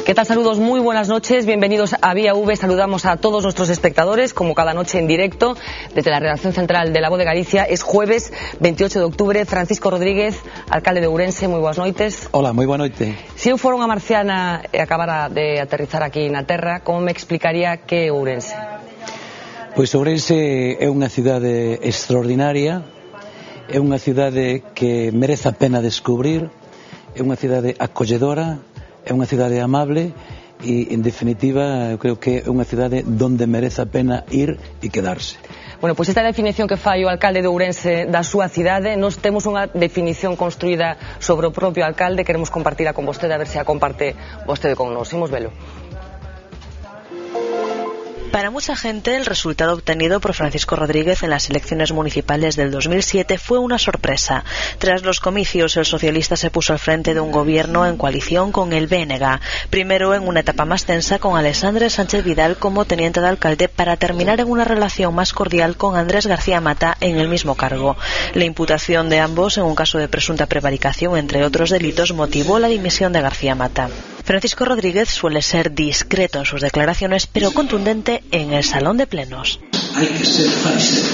¿Qué tal? Saludos, muy buenas noches, bienvenidos a Vía V. Saludamos a todos nuestros espectadores, como cada noche en directo, desde la redacción central de La Voz de Galicia. Es jueves 28 de octubre. Francisco Rodríguez, alcalde de Ourense, moi boas noites. Hola, moi boa noite. Se eu fora unha marciana e acabara de aterrizar aquí na Terra, como me explicaría que é Ourense? Pois Ourense é unha cidade extraordinaria, é unha cidade que merece a pena descubrir, é unha cidade acolledora, é unha cidade amable e, en definitiva, eu creo que é unha cidade donde merece a pena ir e quedarse. Bueno, pois esta definición que fai o alcalde de Ourense da súa cidade, nós temos unha definición construída sobre o propio alcalde, queremos compartila con vostede, a ver se a comparte vostede con nós. Imos velo. Para mucha gente, el resultado obtenido por Francisco Rodríguez en las elecciones municipales del 2007 fue una sorpresa. Tras los comicios, el socialista se puso al frente de un gobierno en coalición con el BNG, primero en una etapa más tensa con Alexandre Sánchez Vidal como teniente de alcalde, para terminar en una relación más cordial con Andrés García Mata en el mismo cargo. La imputación de ambos en un caso de presunta prevaricación, entre otros delitos, motivó la dimisión de García Mata. Francisco Rodríguez suele ser discreto en sus declaraciones, pero contundente en el salón de plenos. Hai que ser fariseo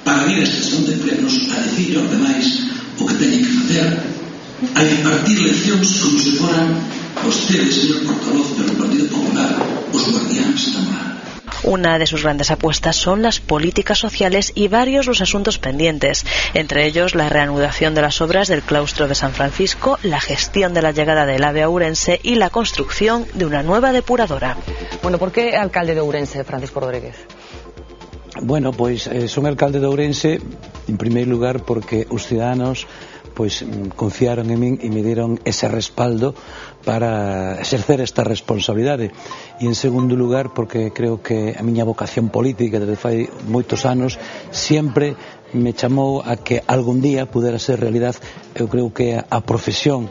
para vir a este salón de plenos a decir aos demais o que teñen que facer, a impartir leccións como se foran vostedes, señor portavoz do Partido Popular, os guardiáns da moral. Una de sus grandes apuestas son las políticas sociales y varios los asuntos pendientes, entre ellos la reanudación de las obras del claustro de San Francisco, la gestión de la llegada del AVE a Ourense y la construcción de una nueva depuradora. Bueno, ¿por qué alcalde de Ourense, Francisco Rodríguez? Bueno, pois son alcalde de Ourense, en primeiro lugar, porque os ciudadanos pois confiaron en min e me dieron ese respaldo para exercer esta responsabilidade, e en segundo lugar porque creo que a miña vocación política desde fai moitos anos sempre me chamou a que algún día pudera ser realidade. Eu creo que a profesión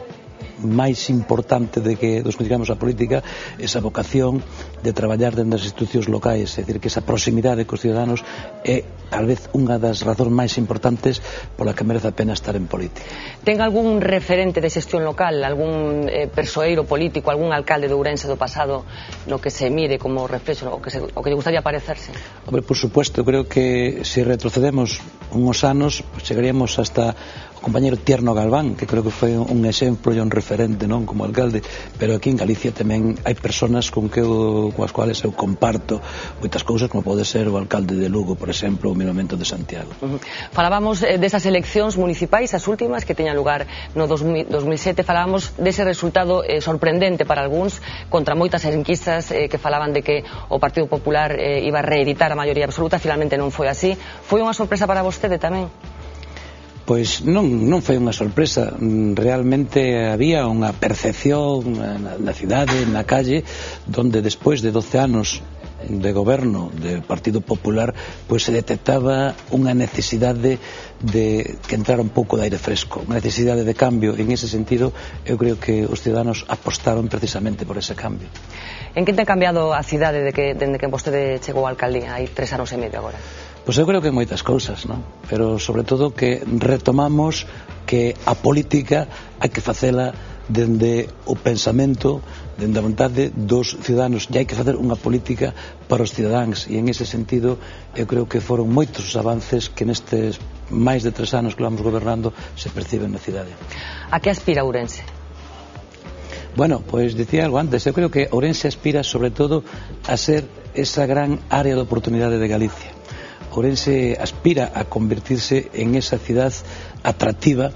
máis importante de que dos que digamos a política, esa vocación de traballar dentro das institucións locais, é dicir, que esa proximidade cos ciudadanos é tal vez unha das razóns máis importantes pola que merece a pena estar en política. Ten algún referente de xestión local, algún persoeiro político, algún alcalde de Ourense do pasado no que se mire como reflexo, o que lle gustaría parecerse? Hombre, por supuesto, creo que se retrocedemos uns anos, pues, chegaríamos hasta o compañero Tierno Galván, que creo que foi un exemplo e un referente, non, como alcalde, pero aquí en Galicia tamén hai persoas coas cuales eu comparto moitas cousas, como pode ser o alcalde de Lugo, por exemplo, o Miramento de Santiago. Falábamos desas eleccións municipais, as últimas que teñan lugar no 2007, falábamos dese resultado sorprendente para algúns, contra moitas enquistas que falaban de que o Partido Popular iba a reeditar a maioría absoluta. Finalmente non foi así. Foi unha sorpresa para vostede tamén? Pois non foi unha sorpresa, realmente había unha percepción na cidade, na calle, donde despois de 12 anos de goberno do Partido Popular, pois se detectaba unha necesidade de que entrara un pouco de aire fresco, unha necesidade de cambio. En ese sentido, eu creo que os ciudadanos apostaron precisamente por ese cambio. En que ten cambiado a cidade dende que vostede chegou á alcaldía, hai 3 anos e medio agora? Pois eu creo que moitas cousas, non? Pero sobre todo que retomamos que a política hai que facela dende o pensamento, dende a vontade dos ciudadanos, e hai que facer unha política para os cidadáns, e en ese sentido eu creo que foron moitos os avances que nestes máis de 3 anos que vamos gobernando se perciben na cidade. A que aspira Ourense? Bueno, pois dicía algo antes, eu creo que Ourense aspira sobre todo a ser esa gran área de oportunidade de Galicia. Ourense aspira a convertirse en esa cidade atractiva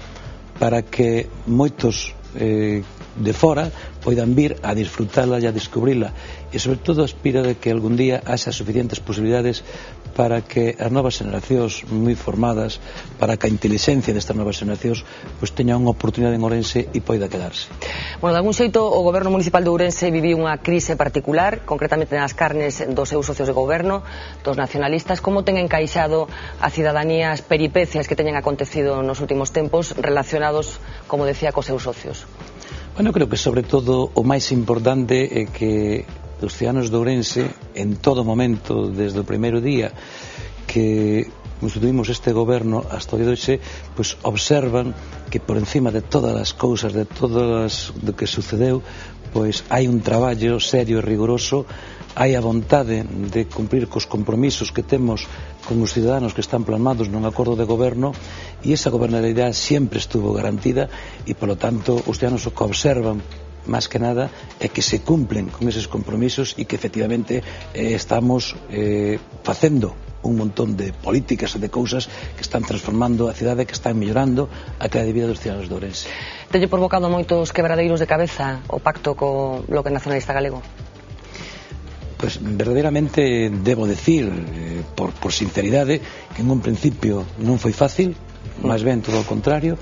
para que moitos de fora poidan vir a disfrutala e a descubrila, e sobre todo aspira de que algún día haxa suficientes posibilidades para que as novas generacións moi formadas, para que a inteligencia destas novas generacións pois teña unha oportunidade en Ourense e poida quedarse. Bueno, de algún xeito o goberno municipal de Ourense viviu unha crise particular, concretamente nas carnes dos seus socios de goberno, dos nacionalistas. Como ten encaixado a cidadanía as peripecias que teñen acontecido nos últimos tempos relacionados, como decía, cos seus socios? Bueno, creo que sobre todo o máis importante é que os ciudadanos de Ourense, en todo momento, desde o primeiro día que constituímos este goberno hasta o día de hoxe, pois observan que por encima de todas as cousas, de todo o que sucedeu, pois hai un traballo serio e riguroso, hai a vontade de cumprir cos compromisos que temos con os ciudadanos que están plasmados nun acordo de goberno, e esa gobernabilidade sempre estuvo garantida, e polo tanto os ciudadanos o que observan máis que nada é que se cumplen con eses compromisos e que efectivamente estamos facendo un montón de políticas e de cousas que están transformando a cidade, que están mellorando a calidad de vida dos ciudadanos de Ourense. Teño provocado moitos quebradeiros de cabeza o pacto co Bloque Nacionalista Galego? Pues verdadeiramente debo decir, por sinceridade, que en un principio non foi fácil, máis ben todo o contrario.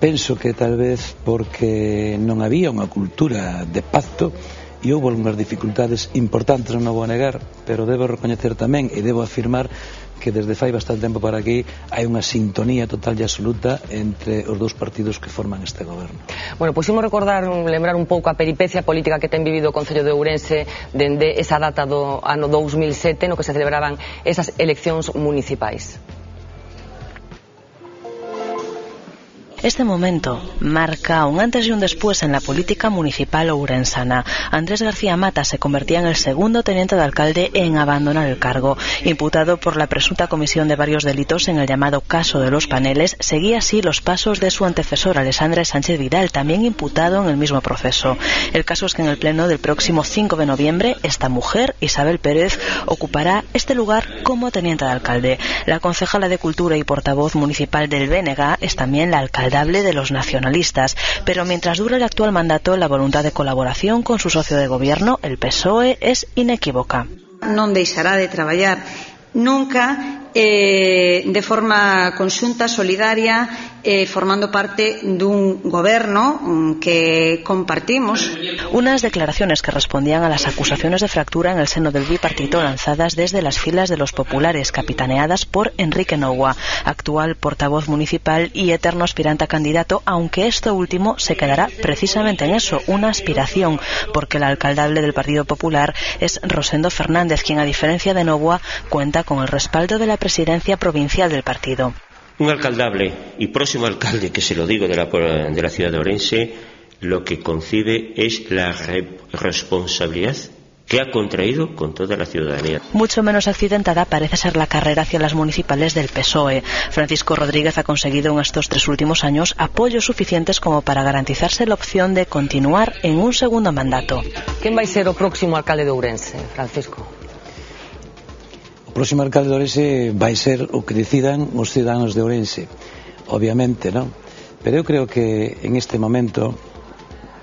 Penso que tal vez porque non había unha cultura de pacto e houve algunhas dificultades importantes, non vou a negar, pero debo recoñecer tamén e debo afirmar que desde fai bastante tempo para aquí hai unha sintonía total e absoluta entre os dous partidos que forman este goberno. Bueno, pois imos lembrar un pouco a peripecia política que ten vivido o Concello de Ourense dende esa data do ano 2007 no que se celebraban esas eleccións municipais. Este momento marca un antes y un después en la política municipal ourensana. Andrés García Mata se convertía en el segundo teniente de alcalde en abandonar el cargo. Imputado por la presunta comisión de varios delitos en el llamado caso de los paneles, seguía así los pasos de su antecesor, Alexandre Sánchez Vidal, también imputado en el mismo proceso. El caso es que en el pleno del próximo 5 de noviembre, esta mujer, Isabel Pérez, ocupará este lugar como teniente de alcalde. La concejala de Cultura y portavoz municipal del BNG es también la alcaldable de los nacionalistas, pero mientras dure el actual mandato, la voluntad de colaboración con su socio de gobierno, el PSOE, es inequívoca. Non deixará de traballar nunca de forma conxunta, solidaria, formando parte dun goberno que compartimos. Unas declaraciones que respondían a las acusaciones de fractura en el seno del bipartito lanzadas desde las filas de los populares, capitaneadas por Enrique Noua, actual portavoz municipal y eterno aspirante a candidato, aunque esto último se quedará precisamente en eso, una aspiración, porque la alcaldable del Partido Popular es Rosendo Fernández, quien a diferencia de Noua cuenta con el respaldo de la presidencia provincial del partido. Un alcaldable y próximo alcalde, que se lo digo, de la ciudad de Ourense, lo que concibe es la responsabilidad que ha contraído con toda la ciudadanía. Mucho menos accidentada parece ser la carrera hacia las municipales del PSOE. Francisco Rodríguez ha conseguido en estos 3 últimos años apoyos suficientes como para garantizarse la opción de continuar en un segundo mandato. ¿Quién va a ser o próximo alcalde de Ourense, Francisco? O próximo alcalde de Ourense vai ser o que decidan os ciudadanos de Ourense, obviamente, non? Pero eu creo que en este momento,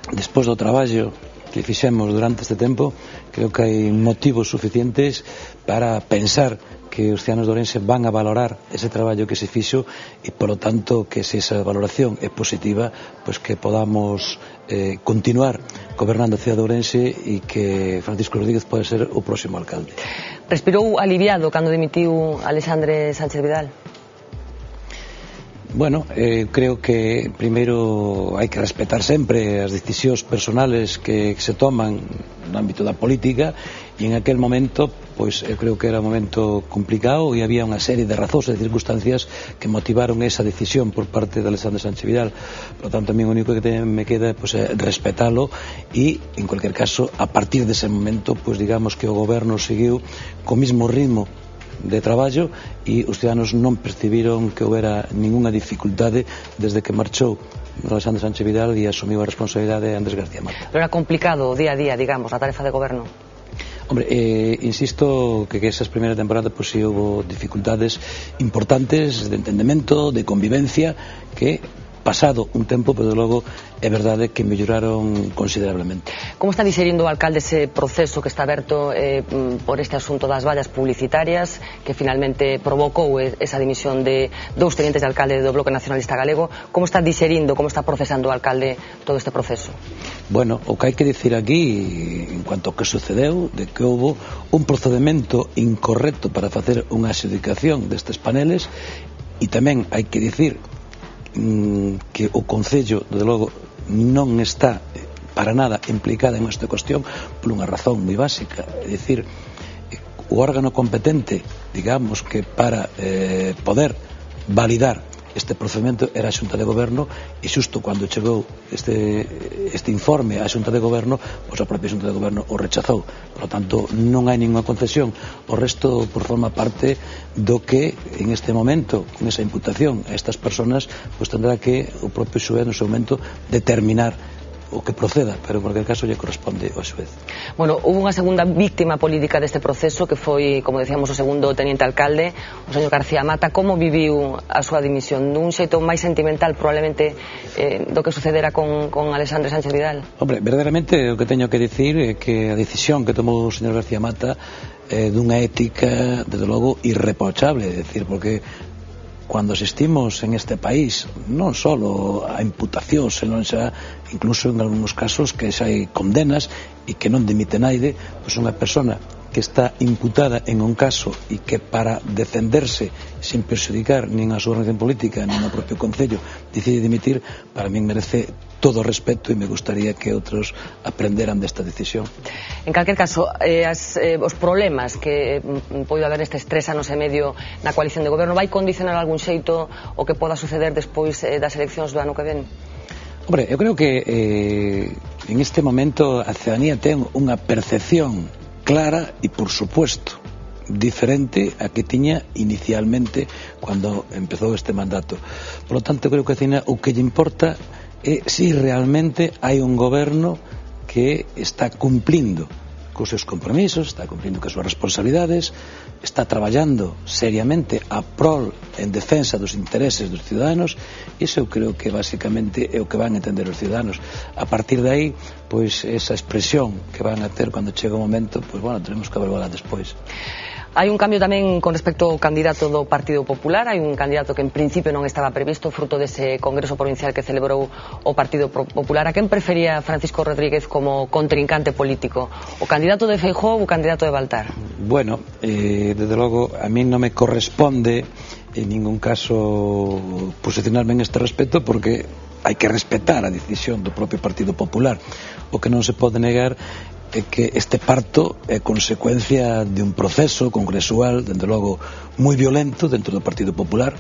despois do traballo que fixemos durante este tempo, creo que hai motivos suficientes para pensar que os ciudadanos de Ourense van a valorar ese traballo que se fixo e, polo tanto, que se esa valoración é positiva, pois que podamos continuar gobernando a cidade de Ourense e que Francisco Rodríguez pode ser o próximo alcalde. Respirou aliviado cando dimitiu Alexandre Sánchez Vidal? Bueno, creo que primeiro hai que respetar sempre as decisións personales que se toman no ámbito da política, e en aquel momento, pois eu creo que era un momento complicado e había unha serie de razóns e de circunstancias que motivaron esa decisión por parte de Alexandre Sánchez Vidal. Por lo tanto, a mí o único que me queda pois, é respetalo, e en cualquier caso, a partir dese momento, pois digamos que o goberno seguiu co mismo ritmo de traballo e os ciudadanos non percibiron que houbera ninguna dificultade desde que marchou Alexandre Sánchez Vidal e asumiu a responsabilidade de Andrés García Mata. Pero era complicado o día a día, digamos, a tarefa de goberno? Hombre, insisto que esas primeiras temporadas pues, sí hubo dificultades importantes de entendemento, de convivencia, que pasado un tempo, pero logo é verdade que melloraron considerablemente. Como está digerindo o alcalde ese proceso que está aberto por este asunto das vallas publicitarias que finalmente provocou esa dimisión de 2 tenientes de alcalde do Bloque Nacionalista Galego? Como está digerindo, como está procesando o alcalde todo este proceso? Bueno, o que hai que dicir aquí en cuanto ao que sucedeu, de que houve un procedimento incorrecto para facer unha adxudicación destes paneles, e tamén hai que dicir que o Concello, desde logo, non está para nada implicada en esta cuestión por unha razón moi básica, é dicir, o órgano competente, digamos, que para poder validar este procedimento era a Xunta de Goberno, e xusto cando chegou este informe á Xunta de Goberno, pois a propia Xunta de Goberno o rechazou. Por lo tanto, non hai ninguna concesión. O resto por forma parte do que en este momento, con esa imputación a estas personas, pois tendrá que o propio xuez no seu momento determinar o que proceda, pero en cualquier caso lle corresponde ao xuez. Bueno, hubo unha segunda víctima política deste proceso que foi, como decíamos, o segundo teniente alcalde, o señor García Mata. Como viviu a súa dimisión? Dun xeito máis sentimental probablemente do que sucedera con Alexandre Sánchez Vidal? Hombre, verdadeiramente o que teño que dicir é que a decisión que tomou o señor García Mata é dunha ética, desde logo, irreprochable, é dicir, porque cando asistimos en este país non só a imputacións, senón xa incluso en algúns casos que xa hai condenas e que non dimite naide, pois unha persona que está imputada en un caso e que para defenderse sin perxudicar nin a súa organización política nin ao propio Concello decide dimitir, para min merece todo o respeto e me gustaría que outros aprenderan desta decisión. En calquer caso, os problemas que pode haber estes 3 anos e medio na coalición de goberno vai condicionar algún xeito o que poda suceder despois das eleccións do ano que ven? Hombre, eu creo que en este momento a ciudadanía ten unha percepción clara e, por supuesto, diferente a que tiña inicialmente cando empezou este mandato. Por lo tanto, creo que a ciudadanía o que lle importa é se realmente hai un goberno que está cumplindo cos seus compromisos, está cumplindo cos súas responsabilidades, está traballando seriamente a prol en defensa dos intereses dos ciudadanos. Iso eu creo que basicamente é o que van a entender os ciudadanos. A partir de aí, pois esa expresión que van a ter cando chega o momento, pois bueno, tenemos que averiguarla despois. Hai un cambio tamén con respecto ao candidato do Partido Popular. Hai un candidato que en principio non estaba previsto, fruto dese Congreso Provincial que celebrou o Partido Popular. A quen prefería Francisco Rodríguez como contrincante político? O candidato de Feijóo ou o candidato de Baltar? Bueno, desde logo a mí non me corresponde en ningún caso posicionarme en este respecto, porque hai que respetar a decisión do propio Partido Popular. O que non se pode negar é que este parto é consecuencia de un proceso congresual, dende logo, moi violento dentro do Partido Popular,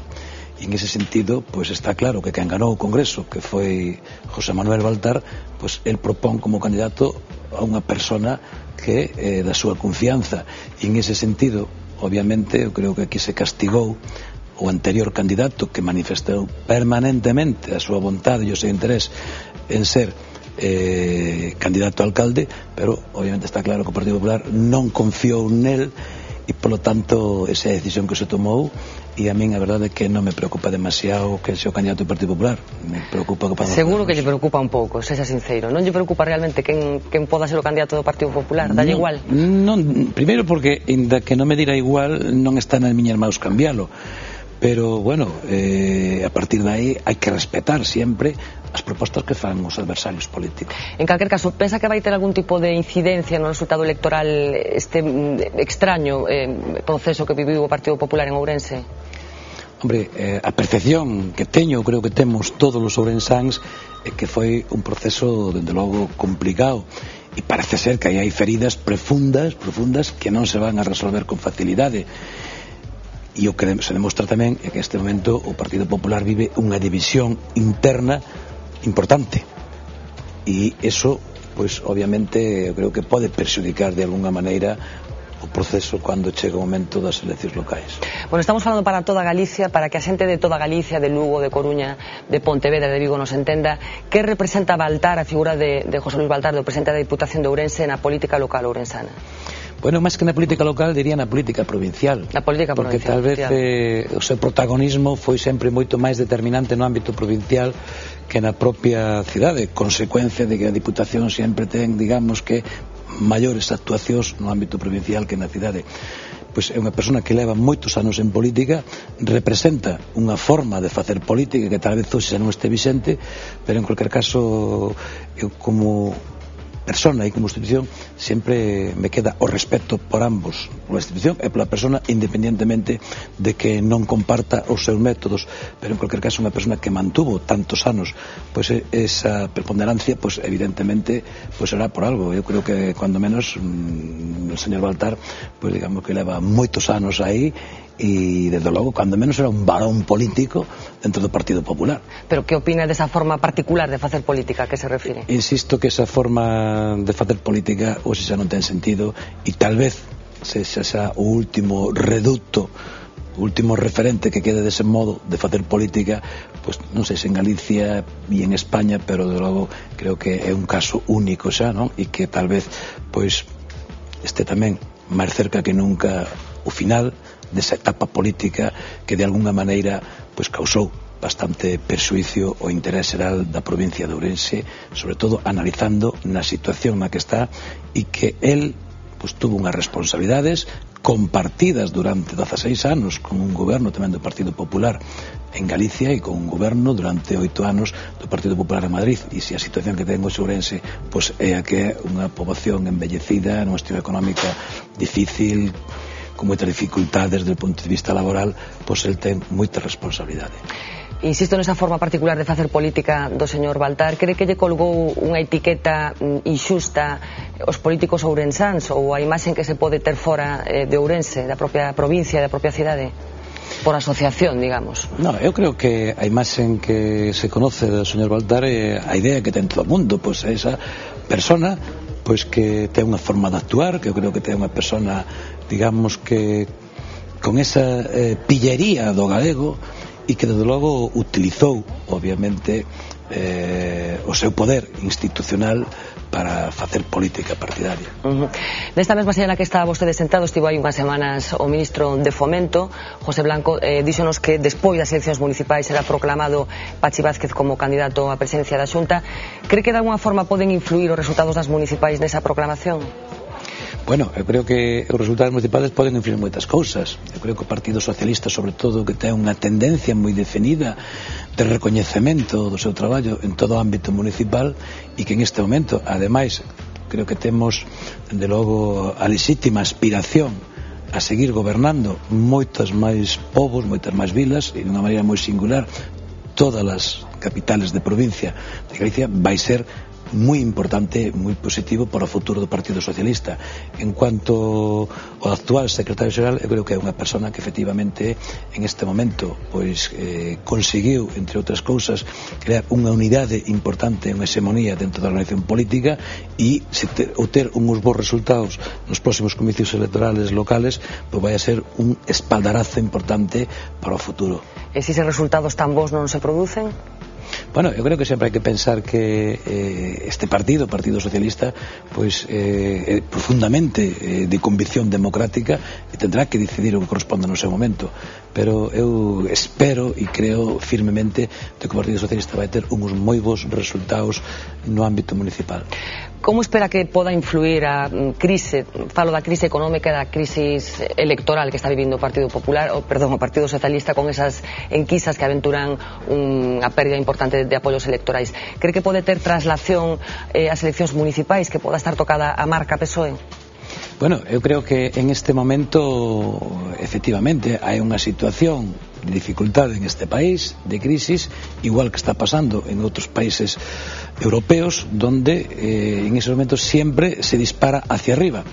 e en ese sentido, pois está claro que quen ganou o Congreso, que foi José Manuel Baltar, pois el propón como candidato a unha persona que é da súa confianza, e en ese sentido, obviamente, eu creo que aquí se castigou o anterior candidato que manifestou permanentemente a súa vontade e o seu interés en ser candidato a alcalde, pero obviamente está claro que o Partido Popular non confiou nel e polo tanto esa é a decisión que se tomou, e a min a verdade é que non me preocupa demasiado que sea o candidato do Partido Popular. Me preocupa que seguro que lle preocupa un pouco, sexa sincero. Non lle preocupa realmente quen poda ser o candidato do Partido Popular? Dalle igual? Non, primeiro porque inda que non me dira igual non está nas miñas maus cambiálo, pero bueno, a partir de aí hai que respetar sempre as propostas que fan os adversarios políticos. En calquer caso, pensa que vai ter algún tipo de incidencia no resultado electoral este extraño proceso que viviu o Partido Popular en Ourense? Hombre, a percepción que teño, creo que temos todos os ourensáns, é que foi un proceso, dende logo, complicado, e parece ser que hai feridas profundas que non se van a resolver con facilidade. E o que se demostra tamén é que neste momento o Partido Popular vive unha división interna importante, e eso, pois obviamente eu creo que pode perxudicar de alguna maneira o proceso cando chega o momento das eleccións locais. Bueno, estamos falando para toda Galicia, para que a xente de toda Galicia, de Lugo, de Coruña, de Pontevedra, de Vigo nos entenda que representa Baltar, a figura de José Luis Baltar, do presidente da Diputación de Ourense, na política local ourensana. Bueno, máis que na política local, diría na política provincial. Na política porque provincial. Porque tal vez o seu protagonismo foi sempre moito máis determinante no ámbito provincial que na propia cidade, consecuencia de que a Diputación sempre ten, digamos que, maiores actuacións no ámbito provincial que na cidade. Pois é unha persona que leva moitos anos en política, representa unha forma de facer política que tal vez hoxe non este vixente, pero en cualquier caso eu como persona e como institución sempre me queda o respeto por ambos, pola institución e pola persona, independientemente de que non comparta os seus métodos, pero en cualquier caso unha persona que mantuvo tantos anos pois esa preponderancia, pois evidentemente pois será por algo. Eu creo que cuando menos o señor Baltar pois digamos que leva moitos anos aí e desde logo cando menos era un varón político dentro do Partido Popular. Pero que opina desa forma particular de facer política, a que se refire? Insisto que esa forma de facer política hoxe xa non ten sentido e tal vez se xa o último reducto, o último referente que quede dese modo de facer política, pois non sei se en Galicia e en España, pero de logo creo que é un caso único xa, non? E que tal vez pois este tamén máis cerca que nunca o final desa etapa política que de alguna maneira pois causou bastante perxuicio o interés xeral da provincia de Ourense, sobre todo analizando na situación na que está e que el pois tuvo unhas responsabilidades compartidas durante 16 anos con un goberno tamén do Partido Popular en Galicia e con un goberno durante 8 anos do Partido Popular en Madrid, e se a situación que ten o Ourense pois é a que é unha poboación envellecida nunha situación económica difícil, con moitas dificultades desde o punto de vista laboral, pois el ten moita responsabilidade. Insisto nesa forma particular de facer política do señor Baltar. Cree que lle colgou unha etiqueta inxusta aos políticos ourensáns ou a imaxen que se pode ter fora de Ourense, da propia provincia, da propia cidade? Por asociación, digamos. No, eu creo que a imaxen que se conoce do señor Baltar é a idea que ten todo o mundo, pois é esa persona pois que ten unha forma de actuar, que eu creo que ten unha persona, digamos que con esa pillería do galego e que desde logo utilizou obviamente o seu poder institucional para facer política partidaria. Nesta mesma sala que estaba vostede sentado, estivo hai unhas semanas o ministro de Fomento, José Blanco, díxonos que despois das eleccións municipais será proclamado Pachi Vázquez como candidato á presidencia da Xunta. Cree que de alguna forma poden influir os resultados das municipais nesa proclamación? Bueno, eu creo que os resultados municipales poden influir moitas cousas. Eu creo que o Partido Socialista, sobre todo, que ten unha tendencia moi definida de recoñecemento do seu traballo en todo o ámbito municipal e que en este momento, ademais, creo que temos, de logo, a legítima aspiración a seguir gobernando moitas máis povos, moitas máis vilas e de unha maneira moi singular todas as capitales de provincia de Galicia, vai ser moi importante, moi positivo para o futuro do Partido Socialista. En cuanto ao actual secretario xeral, eu creo que é unha persona que efectivamente en este momento pois conseguiu, entre outras cousas, crear unha unidade importante, unha hexemonía dentro da organización política e o ter uns bons resultados nos próximos comicios electorales locales, pois vai a ser un espaldarazo importante para o futuro. E se eses resultados tan bons non se producen? Bueno, eu creo que sempre hai que pensar que este partido, o Partido Socialista, pois é profundamente de convicción democrática e tendrá que decidir o que corresponda no seu momento, pero eu espero e creo firmemente de que o Partido Socialista vai ter uns moi bons resultados no ámbito municipal. Como espera que poda influir a crise, falo da crise económica e da crise electoral que está vivindo o Partido Popular, o Partido Socialista, con esas enquisas que aventuran unha pérdida importante de apoios electorais? Cree que pode ter traslación ás eleccións municipais, que poda estar tocada a marca PSOE? Bueno, eu creo que en este momento efectivamente hai unha situación de dificultade en este país, de crisis, igual que está pasando en outros países europeos, donde en ese momento siempre se dispara hacia arriba.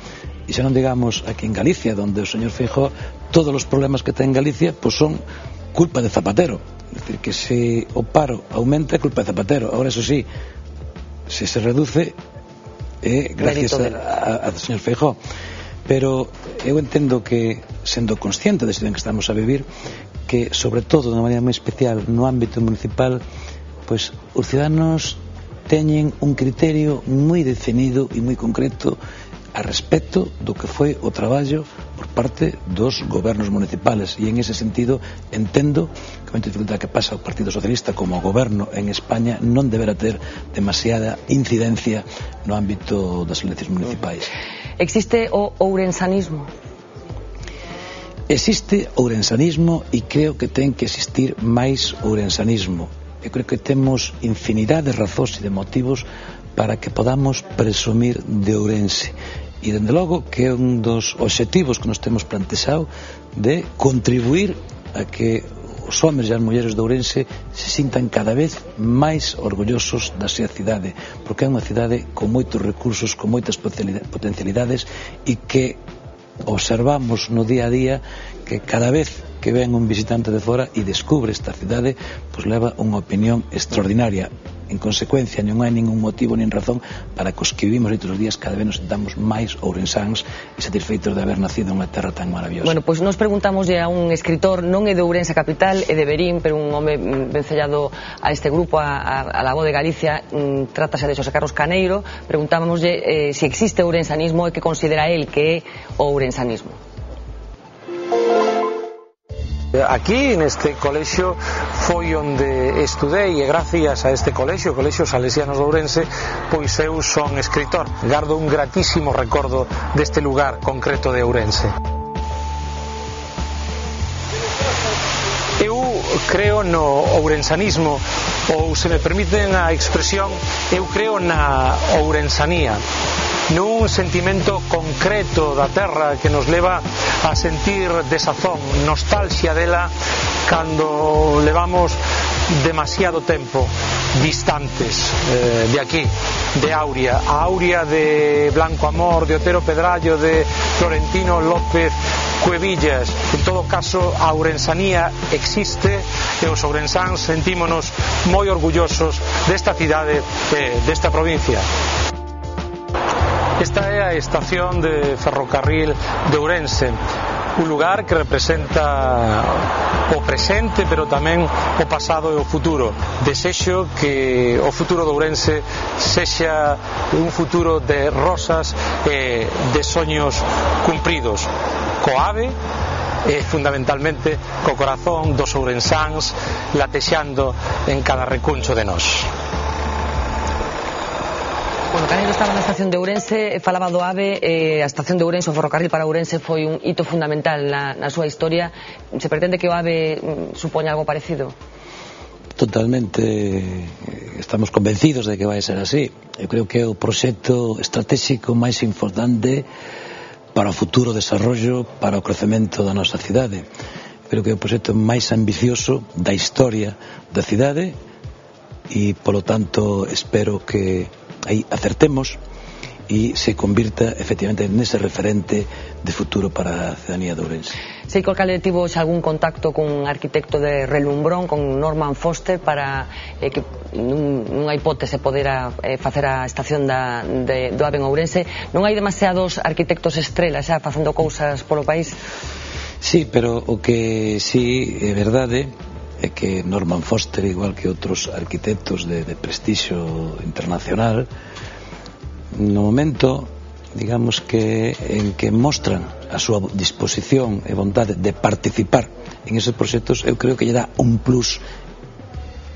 E xa non digamos aquí en Galicia, donde o señor Feijóo, todos os problemas que ten Galicia pues son culpa de Zapatero. É dicir, que se o paro aumenta é culpa de Zapatero. Ahora, eso sí, se reduce gracias a señor Feijóo. Pero eu entendo que, sendo consciente da situación que estamos a vivir, que, sobre todo, de unha maneira moi especial no ámbito municipal, pois os ciudadanos teñen un criterio moi definido e moi concreto a respecto do que foi o traballo por parte dos gobernos municipales, e en ese sentido entendo que a dificultade que pasa o Partido Socialista como goberno en España non deberá ter demasiada incidencia no ámbito das eleccións municipais. Existe o ourensanismo? Existe ourensanismo e creo que ten que existir máis ourensanismo. eu creo que temos infinidade de razóns e de motivos para que podamos presumir de Ourense. E, dende logo, que é un dos obxectivos que nos temos plantexado de contribuir a que os homens e as mulleres de Ourense se sintan cada vez máis orgullosos da súa cidade, porque é unha cidade con moitos recursos, con moitas potencialidades, e que observamos no día a día que cada vez que ven un visitante de fora e descubre esta cidade, pois leva unha opinión extraordinaria. En consecuencia, non hai ningún motivo nin razón para que os que vivimos aí todos os días cada vez nos sintamos máis ourensáns e satisfeitos de haber nacido en unha terra tan maravillosa. Bueno, pois nos preguntamoslle a un escritor, non é de Ourense capital, é de Verín, pero un home vencellado a este grupo, a la voz de Galicia, trátase de Xosé Carlos Caneiro. Preguntámoslle se existe ourensanismo e que considera él que é o ourensanismo. Aquí neste colexio foi onde estudei, e gracias a este colexio, o Colexio Salesianos de Ourense, pois eu son escritor. Gardo un gratísimo recordo deste lugar concreto de Ourense. Eu creo no ourensanismo, ou se me permiten a expresión, eu creo na ourensanía, nun sentimento concreto da terra que nos leva a sentir desazón, nostalgia dela cando levamos demasiado tempo distantes de aquí, de Auria, a Auria de Blanco Amor, de Otero Pedrallo, de Florentino López Cuevillas. En todo caso, a ourensanía existe e os ourensáns sentímonos moi orgullosos desta cidade, desta provincia. Esta é a estación de ferrocarril de Ourense, un lugar que representa o presente, pero tamén o pasado e o futuro. Desexo que o futuro de Ourense sexa un futuro de rosas e de soños cumpridos, co ave e fundamentalmente co corazón dos ourensáns latexando en cada recuncho de nós. Bueno, Caneiro estaba na estación de Ourense, falaba do AVE, a estación de Ourense, o ferrocarril para Ourense foi un hito fundamental na súa historia. Se pretende que o AVE supoña algo parecido? Totalmente, estamos convencidos de que vai ser así. Eu creo que é o proxecto estratégico máis importante para o futuro desarrollo, para o crecemento da nosa cidade. Creo que é o proxecto máis ambicioso da historia da cidade e, polo tanto, espero que aí acertemos e se convirta efectivamente nese referente de futuro para a ciudadanía de Ourense. Sei que o alcalde tivo xa algún contacto con un arquitecto de relumbrón, con Norman Foster, para que nunha hipótese podera facer a estación do AVE en Ourense. Non hai demasiados arquitectos estrelas xa facendo cousas polo país? Sí, pero o que sí é verdade é que Norman Foster, igual que outros arquitectos de prestixio internacional, no momento, digamos que en que mostran a súa disposición e vontade de participar en esos proxectos, eu creo que lle dá un plus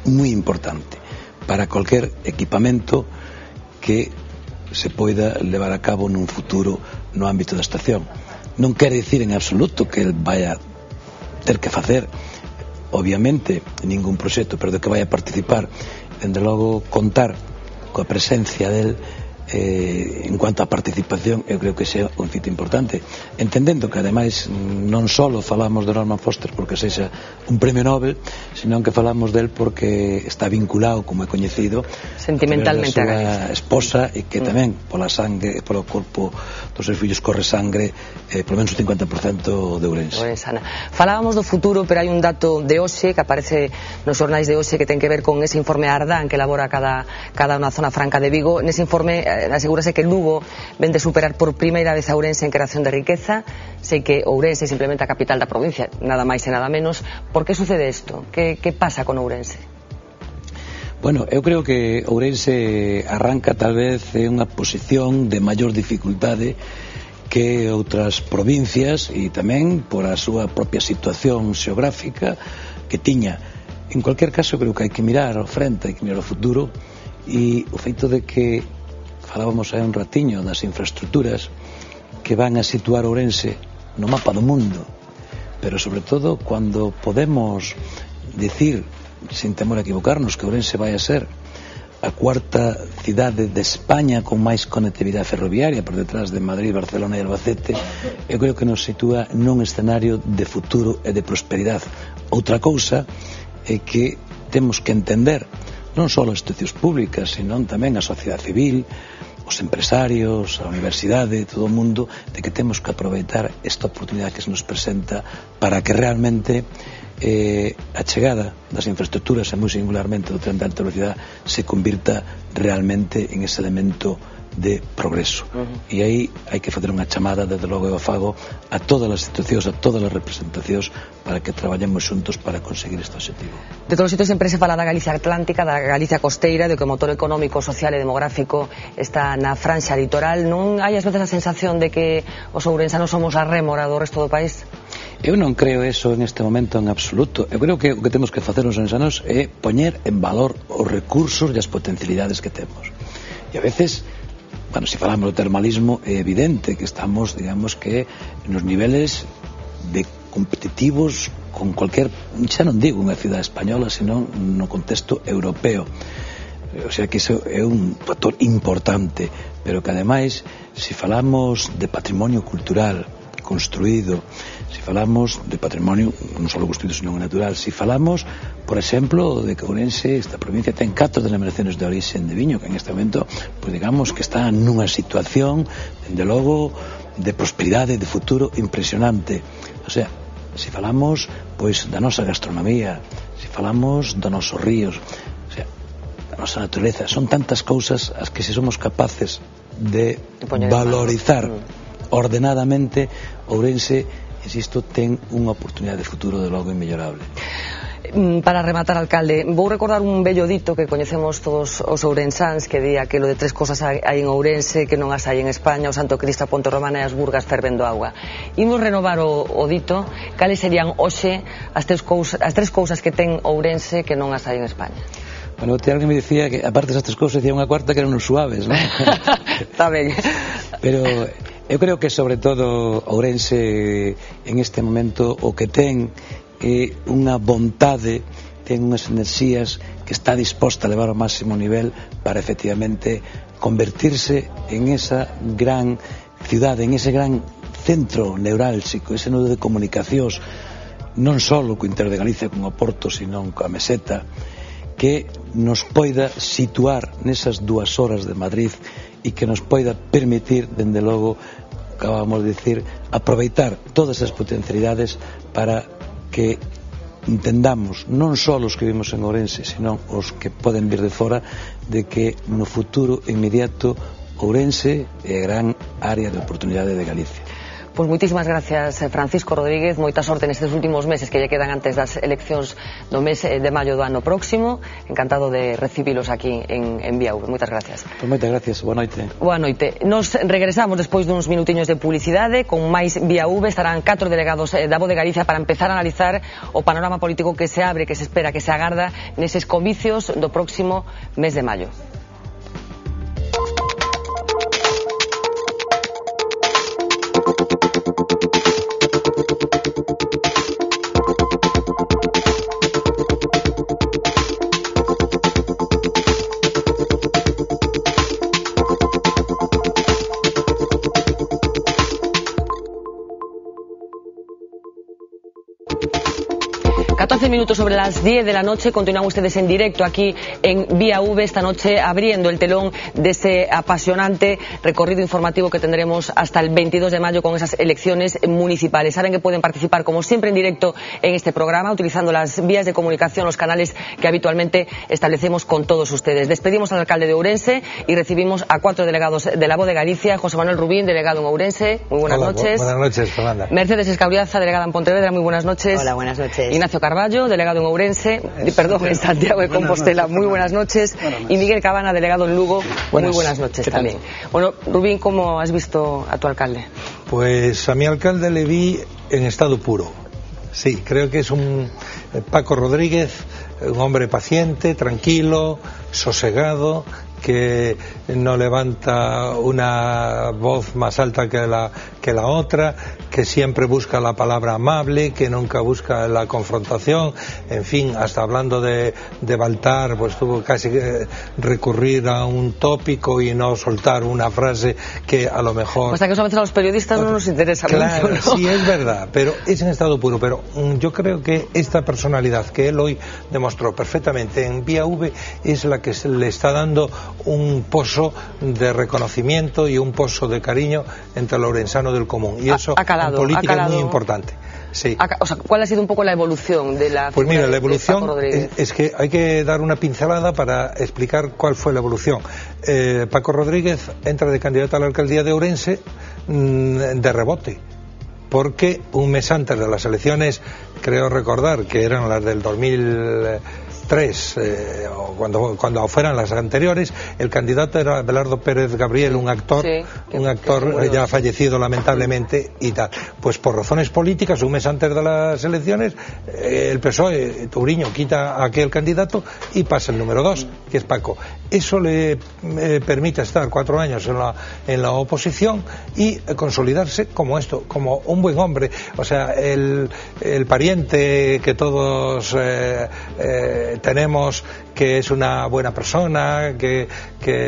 moi importante para cualquier equipamento que se poida levar a cabo nun futuro no ámbito da estación. Non quere dicir en absoluto que el vaya ter que facer obviamente ningún proxecto, pero de que vai a participar, dende logo contar coa presencia del en cuanto a participación, eu creo que é un fito importante, entendendo que ademais non só falamos de Norman Foster porque sexa un premio Nobel, senón que falamos del porque está vinculado, como é coñecido, sentimentalmente a súa esposa, e que tamén pola sangue, polo corpo dos seus fillos corre sangre, polo menos un 50% de Ourense. Falábamos do futuro, pero hai un dato de hoxe que aparece nos xornais de hoxe que ten que ver con ese informe Ardán que elabora cada unha zona franca de Vigo. Nese informe asegúrase que Lugo ven de superar por primeira vez a Ourense en creación de riqueza. Sei que Ourense é simplemente a capital da provincia, nada máis e nada menos. Por que sucede isto? Que pasa con Ourense? Bueno, eu creo que Ourense arranca tal vez en unha posición de maior dificultade que outras provincias, e tamén por a súa propia situación xeográfica que tiña. En cualquier caso, creo que hai que mirar ao frente, hai que mirar ao futuro, e o feito de que falábamos aí un ratiño das infraestructuras que van a situar Ourense no mapa do mundo, pero sobre todo cuando podemos dicir sin temor a equivocarnos, que Ourense vai a ser a cuarta cidade de España con máis conectividade ferroviaria por detrás de Madrid, Barcelona e Albacete, eu creo que nos sitúa nun escenario de futuro e de prosperidade. Outra cousa é que temos que entender non só as institucións públicas, senón tamén a sociedade civil, os empresarios, a universidade, todo o mundo, de que temos que aproveitar esta oportunidade que se nos presenta para que realmente a chegada das infraestructuras e moi singularmente do tren de alta velocidade se convirta realmente en ese elemento de progreso. E aí hai que fazer unha chamada, desde logo eu fago, a todas as institucións, a todas as representacións para que traballemos xuntos para conseguir este objetivo. De todos os sitios sempre se fala da Galicia Atlántica, da Galicia costeira, de que o motor económico, social e demográfico está na franxa litoral. Non hai ás veces a sensación de que os ourensanos somos a rémora do resto do país? Eu non creo eso en este momento en absoluto. Eu creo que o que temos que facer os ourensanos é poñer en valor os recursos e as potencialidades que temos. E a veces, bueno, se falamos do termalismo, é evidente que estamos, digamos que, nos niveles de competitivos con cualquier, xa non digo unha cidade española, senón no contexto europeo. O sea que iso é un factor importante, pero que ademais, se falamos de patrimonio cultural construído, se falamos de patrimonio non só construído senón natural, se falamos, por exemplo, de que Ourense, esta provincia, ten 4 denominaciones de orixen de viño, que en este momento, pues digamos que está nunha situación, dende logo, de prosperidade, de futuro impresionante. O sea, se falamos pois da nosa gastronomía, se falamos dos nosos ríos, o sea, da nosa natureza, son tantas cousas as que se somos capaces de valorizar ordenadamente, Ourense, insisto, ten unha oportunidade de futuro de logo inmellorable. Para rematar, alcalde, vou recordar un bello dito que coñecemos todos os ourensáns, que di aquilo de 3 cosas hai en Ourense que non as hai en España: o Santo Cristo, a Ponte Romana e as Burgas fervendo agua. Imos renovar o dito. Cales serían hoxe as 3 cousas que ten Ourense que non as hai en España? Bueno, alguén me dicía que, aparte destas cousas, decía unha cuarta que eran uns suaves, non? Está ben. Pero eu creo que, sobre todo, Ourense, en este momento, o que ten é unha vontade, ten unhas enerxías que está disposta a levar ao máximo nivel para, efectivamente, convertirse en esa gran cidade, en ese gran centro neurálxico, ese nudo de comunicacións, non só co interior de Galicia, con o Porto, senón coa Meseta, que nos poida situar nesas 2 horas de Madrid e que nos poida permitir, dende logo, acabamos de decir, aproveitar todas as potencialidades para que entendamos, non só os que vivimos en Ourense, senón os que poden vir de fora, de que no futuro inmediato Ourense é a gran área de oportunidade de Galicia. Pois moitísimas gracias, Francisco Rodríguez, moita sorte nestes últimos meses que lle quedan antes das eleccións do mes de maio do ano próximo. Encantado de recibilos aquí en VIAV. Moitas gracias. Pois moitas gracias, boa noite. Boa noite. Nos regresamos despois duns minutiños de publicidade con máis VIAV. Estarán 4 delegados da Voz de Galicia para empezar a analizar o panorama político que se abre, que se espera, que se agarda neses comicios do próximo mes de maio. 14 minutos sobre las 10 de la noche, continúan ustedes en directo aquí en VIAV, esta noche abriendo el telón de ese apasionante recorrido informativo que tendremos hasta el 22 de mayo con esas elecciones municipales. Saben que pueden participar como siempre en directo en este programa, utilizando las vías de comunicación, los canales que habitualmente establecemos con todos ustedes. Despedimos al alcalde de Ourense y recibimos a 4 delegados de la Voz de Galicia. José Manuel Rubín, delegado en Ourense, muy buenas noches. Buenas noches, Fernanda. Mercedes Escauriaza, delegada en Pontevedra, muy buenas noches. Hola, buenas noches. Ignacio Carballo, delegado en Ourense, en Santiago de Compostela, muy buenas noches. Y Miguel Cabana, delegado en Lugo, muy buenas noches también. Bueno, Rubín, ¿cómo has visto a tu alcalde? Pues a mi alcalde le vi en estado puro. Sí, creo que es un Paco Rodríguez, un hombre paciente, tranquilo, sosegado, que no levanta una voz más alta que la otra, que siempre busca la palabra amable, que nunca busca la confrontación, en fin, hasta hablando de Baltar, pues tuvo casi que recurrir a un tópico y no soltar una frase que a lo mejor... Hasta que solamente a los periodistas no nos interesa claro, mucho, ¿no? Sí, es verdad, pero es en estado puro, pero yo creo que esta personalidad que él hoy demostró perfectamente en Vía V es la que le está dando un pozo de reconocimiento y un pozo de cariño entre el ourensano del común, y eso en política es muy importante. Sí. O sea, ¿cuál ha sido un poco la evolución de la Pues mira, la evolución Paco Rodríguez? es que hay que dar una pincelada para explicar cuál fue la evolución. Paco Rodríguez entra de candidato a la alcaldía de Ourense de rebote, porque un mes antes de las elecciones, creo recordar que eran las del 2003, o cuando fueran las anteriores, el candidato era Abelardo Pérez Gabriel, un actor, ya fallecido lamentablemente y tal. Pues por razones políticas, un mes antes de las elecciones, el PSOE, Touriño, quita a aquel candidato y pasa el número 2, que es Paco. Eso le permite estar 4 años en la oposición y consolidarse como un buen hombre, o sea, el pariente que todos tenemos, que es una buena persona, que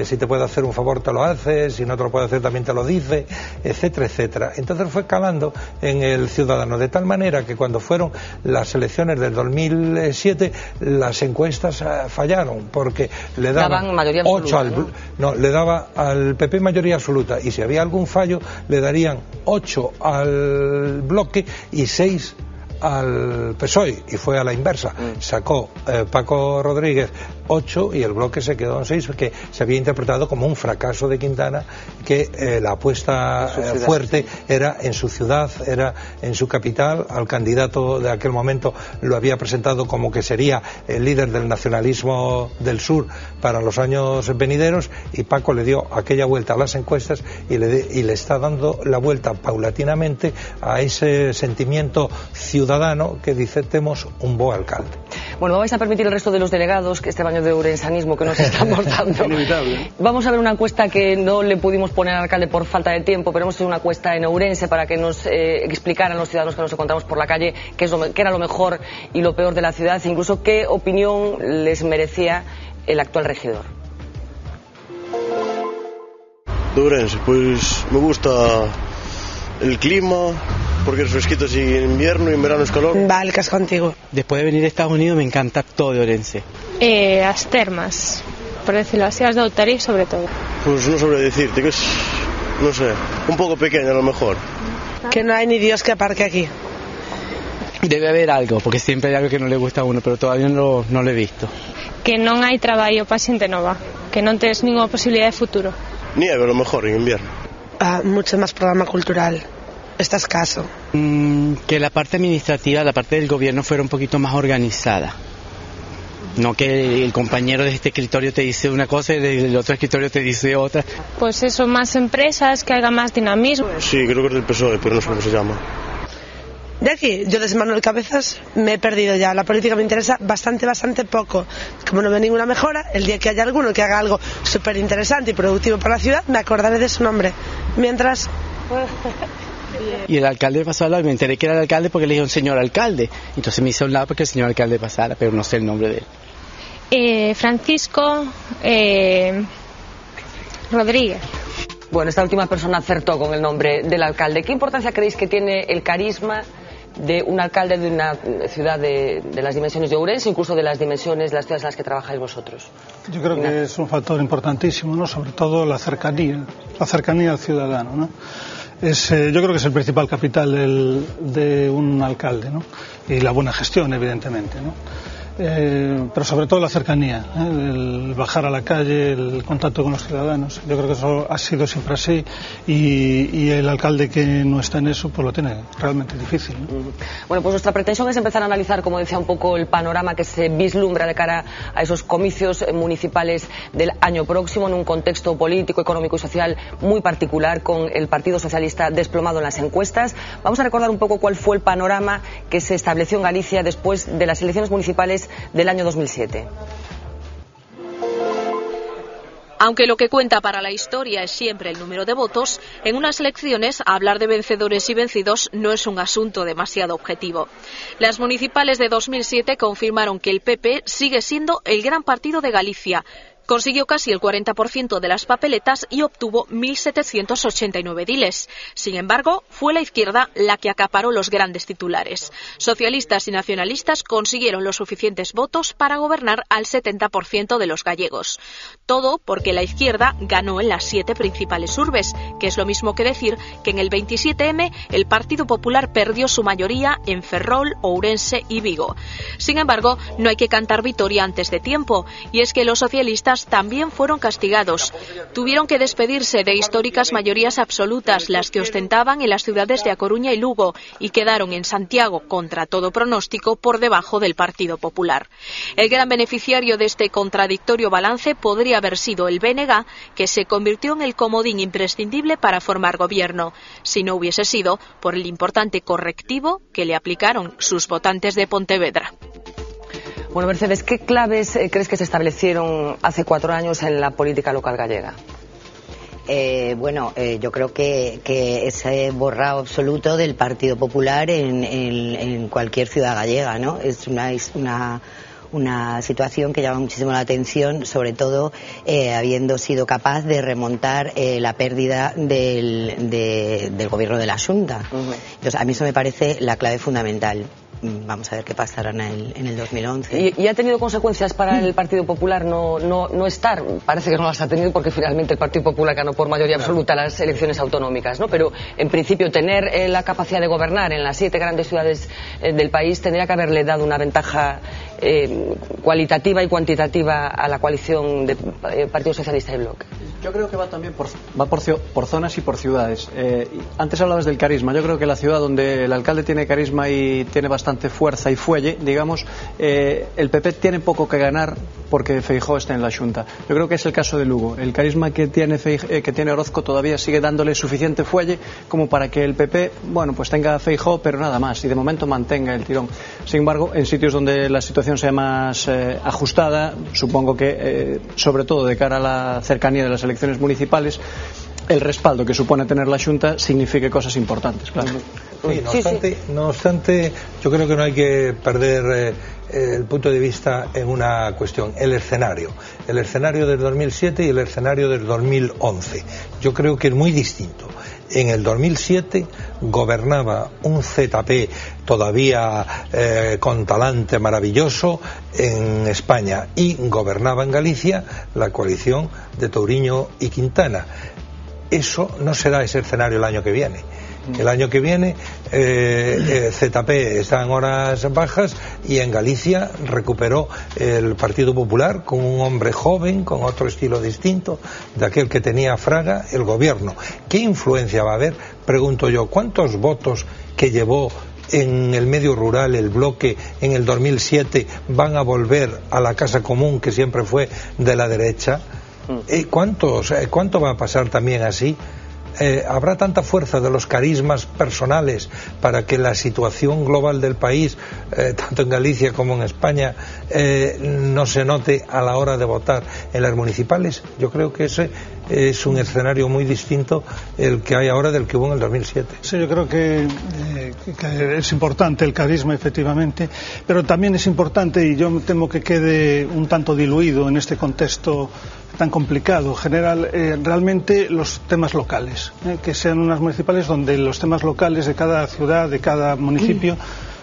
si te puede hacer un favor te lo hace, si no te lo puede hacer también te lo dice, etcétera, etcétera. Entonces fue calando en el ciudadano, de tal manera que cuando fueron las elecciones del 2007 las encuestas fallaron, porque le daban mayoría absoluta, le daba al PP mayoría absoluta, y si había algún fallo le darían 8 al bloque y 6 al PSOE, y fue a la inversa. Sacó Paco Rodríguez 8 y el bloque se quedó en 6, porque se había interpretado como un fracaso de Quintana, que la apuesta fuerte era en su ciudad, era en su capital. Al candidato de aquel momento lo había presentado como que sería el líder del nacionalismo del sur para los años venideros, y Paco le dio aquella vuelta a las encuestas y le está dando la vuelta paulatinamente a ese sentimiento ciudadano que dice: tenemos un buen alcalde. Bueno, vais a permitir el resto de los delegados que este baño de ourensanismo que nos estamos dando. Inevitable. Vamos a ver una encuesta que no le pudimos poner al alcalde por falta de tiempo, pero hemos hecho una encuesta en Ourense para que nos explicaran los ciudadanos que nos encontramos por la calle qué era lo mejor y lo peor de la ciudad, e incluso qué opinión les merecía el actual regidor. De Ourense, pues me gusta el clima, porque es fresquito así en invierno y en verano es calor. Valcas contigo. Después de venir de Estados Unidos me encanta todo de Ourense. As termas, por decirlo así, as de Outariz sobre todo. Pues no sabría decirte, que es, no sé, un poco pequeña a lo mejor. Que no hay ni Dios que aparque aquí. Debe haber algo, porque siempre hay algo que no le gusta a uno, pero todavía no lo he visto. Que non hai traballo para xente nova, que non tes ninguna posibilidad de futuro. Nieve a lo mejor en invierno. Mucho más programa cultural. Está escaso. Que la parte administrativa, la parte del gobierno fuera un poquito más organizada. No que el compañero de este escritorio te dice una cosa y del otro escritorio te dice otra. Pues eso, más empresas, que haga más dinamismo. Sí, creo que es del PSOE, pero no sé cómo se llama. De aquí, yo desde Manuel Cabezas me he perdido ya. La política me interesa bastante poco. Como no veo ninguna mejora, el día que haya alguno que haga algo súper interesante y productivo para la ciudad, me acordaré de su nombre. Mientras... Y el alcalde pasó al lado y me enteré que era el alcalde porque le dijeron señor alcalde. Entonces me hice a un lado porque el señor alcalde pasara, pero no sé el nombre de él. Francisco Rodríguez. Bueno, esta última persona acertó con el nombre del alcalde. ¿Qué importancia creéis que tiene el carisma de un alcalde de una ciudad de las dimensiones de Ourense, incluso de las dimensiones de las ciudades en las que trabajáis vosotros? Yo creo que es un factor importantísimo, ¿no? Sobre todo la cercanía al ciudadano, ¿no? Yo creo que es el principal capital de un alcalde, ¿no? Y la buena gestión, evidentemente, ¿no? Pero sobre todo la cercanía, el bajar a la calle, el contacto con los ciudadanos. Yo creo que eso ha sido siempre así, y el alcalde que no está en eso pues lo tiene realmente difícil, ¿no? Bueno, pues nuestra pretensión es empezar a analizar, como decía, un poco el panorama que se vislumbra de cara a esos comicios municipales del año próximo, en un contexto político, económico y social muy particular, con el Partido Socialista desplomado en las encuestas. Vamos a recordar un poco cuál fue el panorama que se estableció en Galicia después de las elecciones municipales del año 2007. Aunque lo que cuenta para la historia es siempre el número de votos, en unas elecciones hablar de vencedores y vencidos no es un asunto demasiado objetivo. Las municipales de 2007 confirmaron que el PP sigue siendo el gran partido de Galicia. Consiguió casi el 40% de las papeletas y obtuvo 1.789 ediles. Sin embargo, fue la izquierda la que acaparó los grandes titulares. Socialistas y nacionalistas consiguieron los suficientes votos para gobernar al 70% de los gallegos. Todo porque la izquierda ganó en las 7 principales urbes, que es lo mismo que decir que en el 27M el Partido Popular perdió su mayoría en Ferrol, Ourense y Vigo. Sin embargo, no hay que cantar victoria antes de tiempo, y es que los socialistas también fueron castigados. Tuvieron que despedirse de históricas mayorías absolutas, las que ostentaban en las ciudades de A Coruña y Lugo, y quedaron en Santiago, contra todo pronóstico, por debajo del Partido Popular. El gran beneficiario de este contradictorio balance podría haber sido el BNG, que se convirtió en el comodín imprescindible para formar gobierno, si no hubiese sido por el importante correctivo que le aplicaron sus votantes de Pontevedra. Bueno, Mercedes, ¿qué claves crees que se establecieron hace 4 años en la política local gallega? Yo creo que ese borrado absoluto del Partido Popular en cualquier ciudad gallega, ¿no? Es una situación que llama muchísimo la atención, sobre todo habiendo sido capaz de remontar la pérdida del gobierno de la Xunta. Entonces, a mí eso me parece la clave fundamental. Vamos a ver qué pasará en el 2011. ¿Y ha tenido consecuencias para el Partido Popular no estar? Parece que no las ha tenido porque finalmente el Partido Popular ganó por mayoría absoluta las elecciones autonómicas, ¿no? Pero en principio tener la capacidad de gobernar en las 7 grandes ciudades del país tendría que haberle dado una ventaja cualitativa y cuantitativa a la coalición de Partido Socialista y Bloc. Yo creo que va también por zonas y por ciudades. Antes hablabas del carisma. Yo creo que la ciudad donde el alcalde tiene carisma y tiene bastante fuerza y fuelle, digamos, el PP tiene poco que ganar porque Feijóo está en la Xunta. Yo creo que es el caso de Lugo. El carisma que tiene Orozco todavía sigue dándole suficiente fuelle como para que el PP, pues tenga Feijóo, pero nada más, y de momento mantenga el tirón. Sin embargo, en sitios donde la situación sea más ajustada, supongo que, sobre todo de cara a la cercanía de las elecciones municipales, el respaldo que supone tener la Xunta signifique cosas importantes, claro. No obstante, yo creo que no hay que perder el punto de vista en una cuestión, el escenario del 2007 y el escenario del 2011. Yo creo que es muy distinto. En el 2007 gobernaba un ZP todavía con talante maravilloso en España, y gobernaba en Galicia la coalición de Touriño y Quintana. Eso no será ese escenario el año que viene. El año que viene ZP está en horas bajas y en Galicia recuperó el Partido Popular con un hombre joven, con otro estilo distinto de aquel que tenía Fraga, el gobierno. ¿Qué influencia va a haber? Pregunto yo, ¿cuántos votos que llevó en el medio rural el bloque en el 2007 van a volver a la casa común que siempre fue de la derecha? ¿Cuánto va a pasar también así? ¿Habrá tanta fuerza de los carismas personales para que la situación global del país, tanto en Galicia como en España, no se note a la hora de votar en las municipales? Yo creo que ese es un escenario muy distinto el que hay ahora del que hubo en el 2007. Sí, yo creo que es importante el carisma, efectivamente, pero también es importante, y yo temo que quede un tanto diluido en este contexto tan complicado general, realmente los temas locales, que sean unas municipales donde los temas locales de cada ciudad, de cada municipio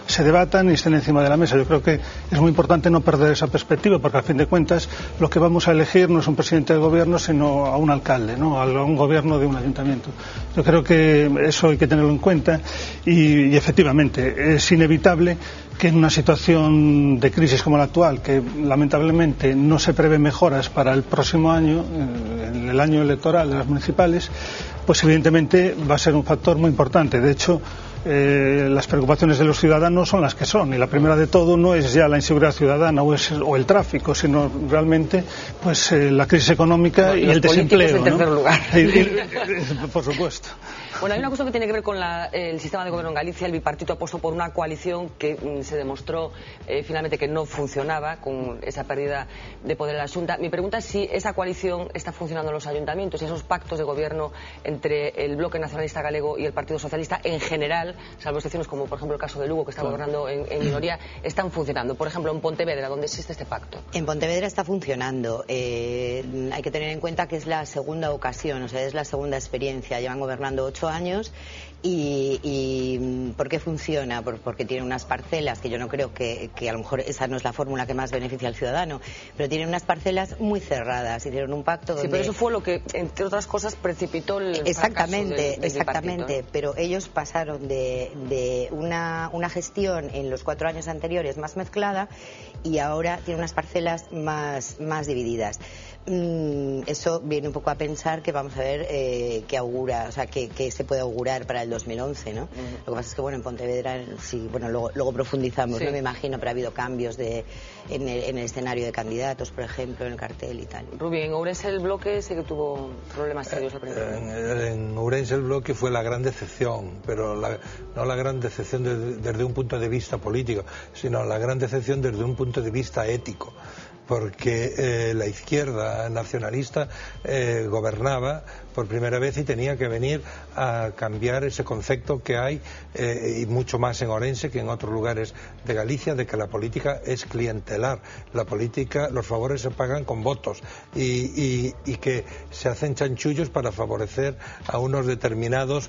se debatan y estén encima de la mesa. Yo creo que es muy importante no perder esa perspectiva, porque al fin de cuentas lo que vamos a elegir no es un presidente del gobierno, sino a un alcalde, ¿no? A un gobierno de un ayuntamiento. Yo creo que eso hay que tenerlo en cuenta y efectivamente es inevitable que en una situación de crisis como la actual, que lamentablemente no se prevé mejoras para el próximo año, en el año electoral de las municipales, pues evidentemente va a ser un factor muy importante. De hecho, las preocupaciones de los ciudadanos son las que son, y la primera de todo no es ya la inseguridad ciudadana o el tráfico, sino realmente la crisis económica y el desempleo, en tercer lugar. Por supuesto. Bueno, hay una cosa que tiene que ver con el sistema de gobierno en Galicia. El bipartito apostó por una coalición que se demostró finalmente que no funcionaba con esa pérdida de poder en la Xunta. Mi pregunta es si esa coalición está funcionando en los ayuntamientos y esos pactos de gobierno entre el Bloque Nacionalista Galego y el Partido Socialista en general, salvo excepciones como por ejemplo el caso de Lugo, que está gobernando en minoría, están funcionando. Por ejemplo, en Pontevedra, ¿dónde existe este pacto? En Pontevedra está funcionando. Hay que tener en cuenta que es la segunda ocasión, o sea, es la segunda experiencia. Llevan gobernando 8 años y ¿por qué funciona? Porque tiene unas parcelas que yo no creo que a lo mejor esa no es la fórmula que más beneficia al ciudadano, pero tienen unas parcelas muy cerradas. Hicieron un pacto donde... Sí, pero eso fue lo que, entre otras cosas, precipitó el Exactamente, fracaso del pero ellos pasaron de una gestión en los 4 años anteriores más mezclada y ahora tiene unas parcelas más divididas. Eso viene un poco a pensar que vamos a ver qué augura, o sea, que se puede augurar para el 2011, ¿no? Lo que pasa es que, bueno, en Pontevedra, sí, bueno, luego profundizamos, sí, ¿no? Me imagino, pero ha habido cambios en el escenario de candidatos, por ejemplo, en el cartel y tal. Rubí, en Ourense el Bloque sí que tuvo problemas serios al principio. En Ourense el Bloque fue la gran decepción, pero no la gran decepción desde un punto de vista político, sino la gran decepción desde un punto de vista ético, porque la izquierda nacionalista gobernaba por primera vez y tenía que venir a cambiar ese concepto que hay, y mucho más en Ourense que en otros lugares de Galicia, de que la política es clientelar. La política, los favores se pagan con votos y que se hacen chanchullos para favorecer a unos determinados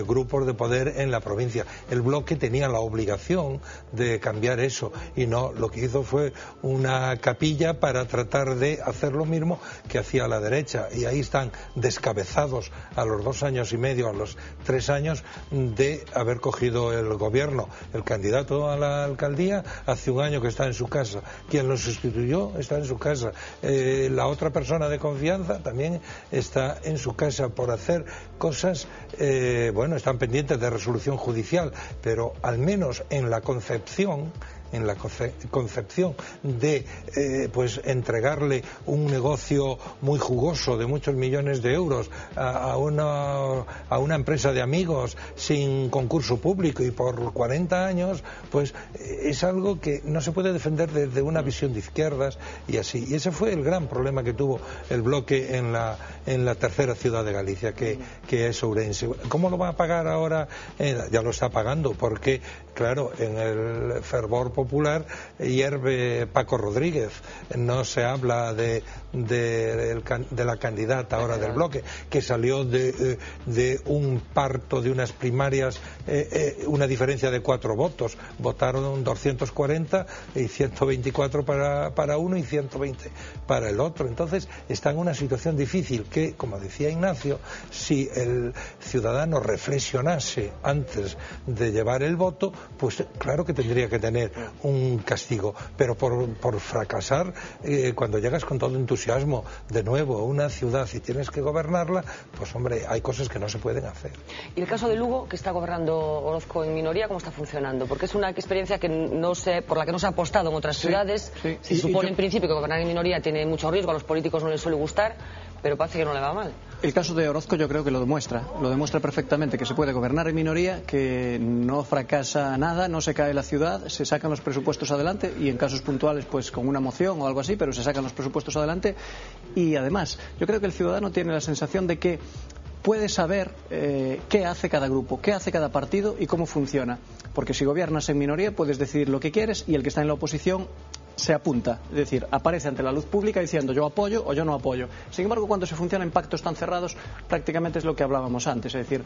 grupos de poder en la provincia. El Bloque tenía la obligación de cambiar eso y no, lo que hizo fue una capilla para tratar de hacer lo mismo que hacía la derecha, y ahí están descabezados a los 2 años y medio, a los 3 años de haber cogido el gobierno. El candidato a la alcaldía hace 1 año que está en su casa, quien lo sustituyó está en su casa, la otra persona de confianza también está en su casa por hacer cosas, bueno, están pendientes de resolución judicial, pero al menos en la concepción de pues entregarle un negocio muy jugoso de muchos millones de euros a una empresa de amigos sin concurso público y por 40 años, pues es algo que no se puede defender desde una visión de izquierdas y así. Y ese fue el gran problema que tuvo el Bloque en la tercera ciudad de Galicia, que es Ourense. ¿Cómo lo va a pagar ahora? Ya lo está pagando, porque claro, en el fervor popular hierve Paco Rodríguez. No se habla de la candidata ahora del Bloque, que salió de un parto de unas primarias, una diferencia de 4 votos. Votaron 240 y 124 para uno y 120 para el otro. Entonces está en una situación difícil que, como decía Ignacio, si el ciudadano reflexionase antes de llevar el voto, pues claro que tendría que tener un castigo, pero por fracasar, cuando llegas con todo entusiasmo de nuevo a una ciudad y tienes que gobernarla, pues hombre, hay cosas que no se pueden hacer. Y el caso de Lugo, que está gobernando Orozco en minoría, ¿cómo está funcionando? Porque es una experiencia que por la que no se ha apostado en otras ciudades. Se supone en principio que gobernar en minoría tiene mucho riesgo, a los políticos no les suele gustar, pero parece que no le va mal. El caso de Orozco yo creo que lo demuestra perfectamente, que se puede gobernar en minoría, que no fracasa nada, no se cae la ciudad, se sacan los presupuestos adelante, y en casos puntuales pues con una moción o algo así, pero se sacan los presupuestos adelante. Y además yo creo que el ciudadano tiene la sensación de que puede saber qué hace cada grupo, qué hace cada partido y cómo funciona, porque si gobiernas en minoría puedes decidir lo que quieres y el que está en la oposición se apunta, es decir, aparece ante la luz pública diciendo yo apoyo o yo no apoyo. Sin embargo, cuando se funciona en pactos tan cerrados, prácticamente es lo que hablábamos antes, es decir,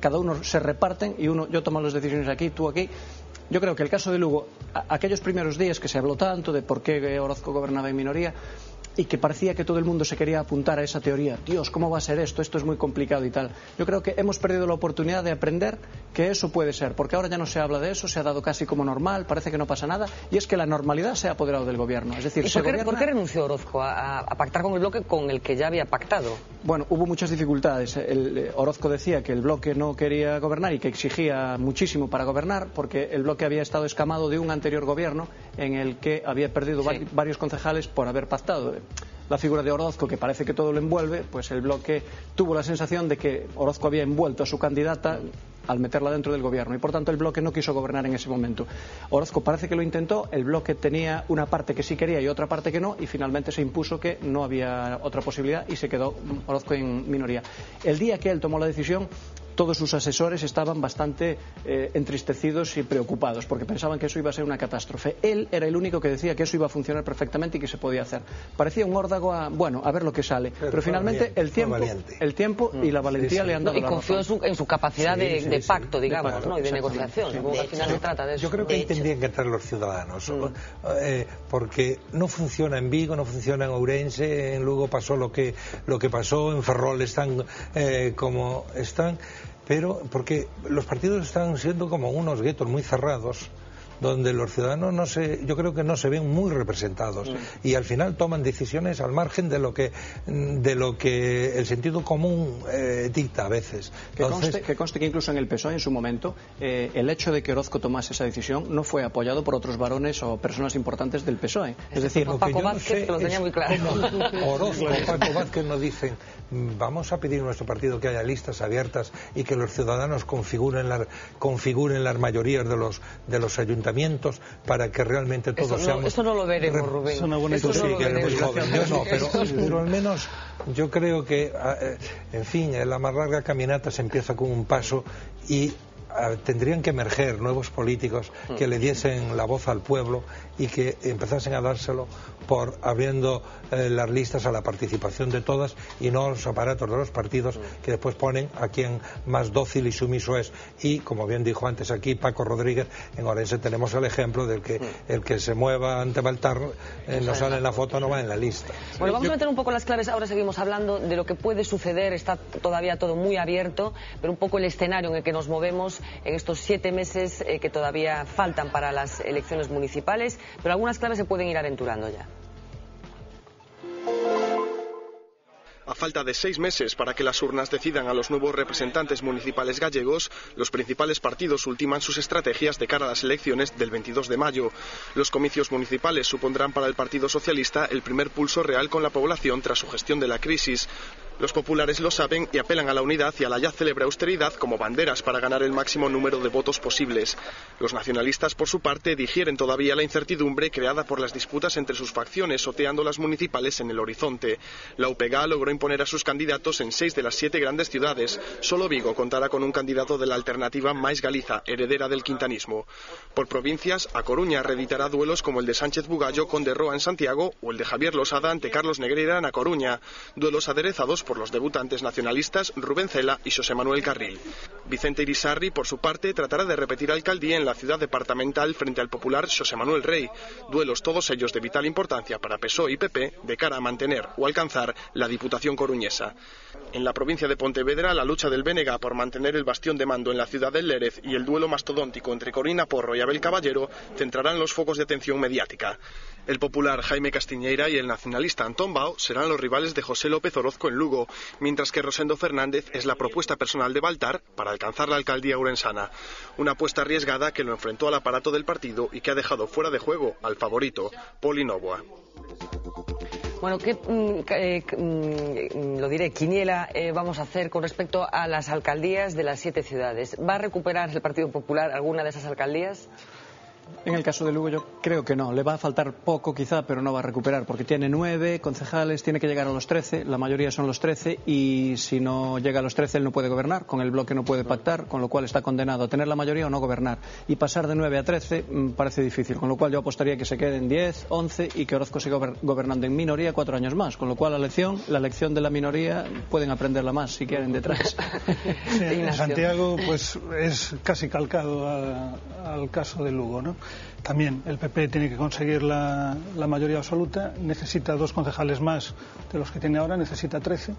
cada uno se reparten y yo tomo las decisiones aquí, tú aquí. Yo creo que el caso de Lugo, aquellos primeros días que se habló tanto de por qué Orozco gobernaba en minoría, y que parecía que todo el mundo se quería apuntar a esa teoría, Dios, ¿cómo va a ser esto? Esto es muy complicado y tal. Yo creo que hemos perdido la oportunidad de aprender que eso puede ser, porque ahora ya no se habla de eso, se ha dado casi como normal, parece que no pasa nada, y es que la normalidad se ha apoderado del gobierno. Es decir, ¿por qué renunció Orozco a pactar con el Bloque con el que ya había pactado? Bueno, hubo muchas dificultades. Orozco decía que el Bloque no quería gobernar y que exigía muchísimo para gobernar, porque el Bloque había estado escamado de un anterior gobierno en el que había perdido varios concejales por haber pactado. la figura de Orozco, que parece que todo lo envuelve, pues el bloque tuvo la sensación de que Orozco había envuelto a su candidata al meterla dentro del gobierno y por tanto el bloque no quiso gobernar en ese momento. Orozco parece que lo intentó, el bloque tenía una parte que sí quería y otra parte que no, y finalmente se impuso que no había otra posibilidad y se quedó Orozco en minoría. El día que él tomó la decisión, todos sus asesores estaban bastante entristecidos y preocupados porque pensaban que eso iba a ser una catástrofe. Él era el único que decía que eso iba a funcionar perfectamente y que se podía hacer. Parecía un órdago a ver lo que sale. Pero finalmente el tiempo y la valentía le han dado la razón. Y confió en su capacidad de pacto, digamos, de pacto, ¿no? Y de negociación. Supongo que al final se trata de eso. Yo creo que ahí tendrían que entrar los ciudadanos, porque no funciona en Vigo, no funciona en Ourense, en Lugo pasó lo que pasó, en Ferrol están como están. Pero porque los partidos están siendo como unos guetos muy cerrados, donde los ciudadanos yo creo que no se ven muy representados y al final toman decisiones al margen de lo que el sentido común dicta a veces. Que conste que incluso en el PSOE en su momento el hecho de que Orozco tomase esa decisión no fue apoyado por otros varones o personas importantes del PSOE. Es decir, Paco Vázquez lo tenía muy claro. Orozco o Paco Vázquez nos dicen: vamos a pedir en nuestro partido que haya listas abiertas y que los ciudadanos configuren las mayorías de los ayuntamientos para que realmente todos seamos... Eso no lo veremos, Rubén. Es una buena pero al menos yo creo que, en fin, la más larga caminata se empieza con un paso y tendrían que emerger nuevos políticos que le diesen la voz al pueblo y que empezasen a dárselo por abriendo las listas a la participación de todas y no a los aparatos de los partidos que después ponen a quien más dócil y sumiso es. Y como bien dijo antes aquí Paco Rodríguez, en Orense tenemos el ejemplo del que el que se mueva ante Baltar no sale en la foto, no va en la lista. Bueno, vamos a meter un poco las claves. Ahora seguimos hablando de lo que puede suceder. Está todavía todo muy abierto, pero un poco el escenario en el que nos movemos en estos 7 meses que todavía faltan para las elecciones municipales, pero algunas claves se pueden ir aventurando ya. A falta de 6 meses para que las urnas decidan a los nuevos representantes municipales gallegos, los principales partidos ultiman sus estrategias de cara a las elecciones del 22 de mayo. Los comicios municipales supondrán para el Partido Socialista el primer pulso real con la población tras su gestión de la crisis. Los populares lo saben y apelan a la unidad y a la ya célebre austeridad como banderas para ganar el máximo número de votos posibles. Los nacionalistas, por su parte, digieren todavía la incertidumbre creada por las disputas entre sus facciones, oteando las municipales en el horizonte. La UPG logró imponer a sus candidatos en 6 de las 7 grandes ciudades. Solo Vigo contará con un candidato de la alternativa Máis Galiza, heredera del quintanismo. Por provincias, A Coruña reeditará duelos como el de Sánchez Bugallo con De Roa en Santiago o el de Javier Losada ante Carlos Negreira en A Coruña. Duelos aderezados por los debutantes nacionalistas Rubén Cela y Xosé Manuel Carril. Vicente Irisarri, por su parte, tratará de repetir alcaldía en la ciudad departamental frente al popular Xosé Manuel Rey. Duelos todos ellos de vital importancia para PSOE y PP de cara a mantener o alcanzar la Diputación coruñesa. En la provincia de Pontevedra, la lucha del BNG por mantener el bastión de mando en la ciudad del Lérez y el duelo mastodóntico entre Corina Porro y Abel Caballero centrarán los focos de atención mediática. El popular Jaime Castiñeira y el nacionalista Antón Bao serán los rivales de José López Orozco en Lugo, mientras que Rosendo Fernández es la propuesta personal de Baltar para alcanzar la alcaldía ourensana. Una apuesta arriesgada que lo enfrentó al aparato del partido y que ha dejado fuera de juego al favorito, Poli Novoa. Bueno, ¿qué quiniela vamos a hacer con respecto a las alcaldías de las 7 ciudades? ¿Va a recuperar el Partido Popular alguna de esas alcaldías? En el caso de Lugo yo creo que no, le va a faltar poco quizá, pero no va a recuperar, porque tiene 9 concejales, tiene que llegar a los 13, la mayoría son los 13, y si no llega a los 13 él no puede gobernar, con el bloque no puede pactar, con lo cual está condenado a tener la mayoría o no gobernar, y pasar de 9 a 13 parece difícil, con lo cual yo apostaría que se queden 10, 11 y que Orozco siga gobernando en minoría 4 años más, con lo cual la lección de la minoría pueden aprenderla más si quieren detrás. Sí, en Santiago pues es casi calcado al caso de Lugo, ¿no? También el PP tiene que conseguir la mayoría absoluta, necesita 2 concejales más de los que tiene ahora, necesita 13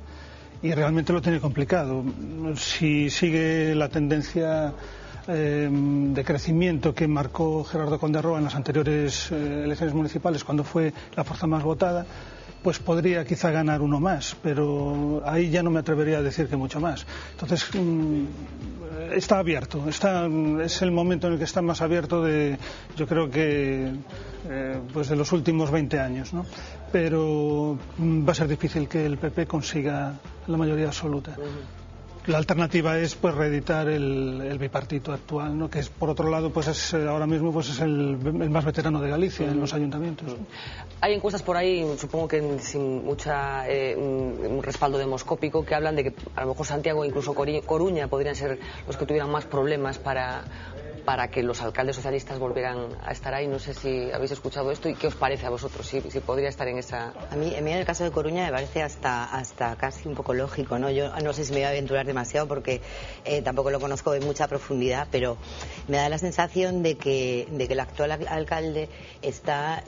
y realmente lo tiene complicado. Si sigue la tendencia de crecimiento que marcó Gerardo Conde Roa en las anteriores elecciones municipales cuando fue la fuerza más votada, pues podría quizá ganar uno más, pero ahí ya no me atrevería a decir que mucho más. Entonces está abierto, es el momento en el que está más abierto yo creo que pues de los últimos 20 años, ¿no? Pero va a ser difícil que el PP consiga la mayoría absoluta. La alternativa es pues reeditar el bipartito actual, ¿no? Que es, por otro lado, pues es ahora mismo pues es el más veterano de Galicia en los ayuntamientos. Hay encuestas por ahí, supongo que sin mucha un respaldo demoscópico, que hablan de que a lo mejor Santiago e incluso Coruña podrían ser los que tuvieran más problemas para que los alcaldes socialistas volvieran a estar ahí. No sé si habéis escuchado esto y qué os parece a vosotros, si podría estar en esa... A mí en el caso de Coruña me parece hasta casi un poco lógico, ¿no? Yo no sé si me voy a aventurar demasiado porque tampoco lo conozco en mucha profundidad, pero me da la sensación de que el actual alcalde está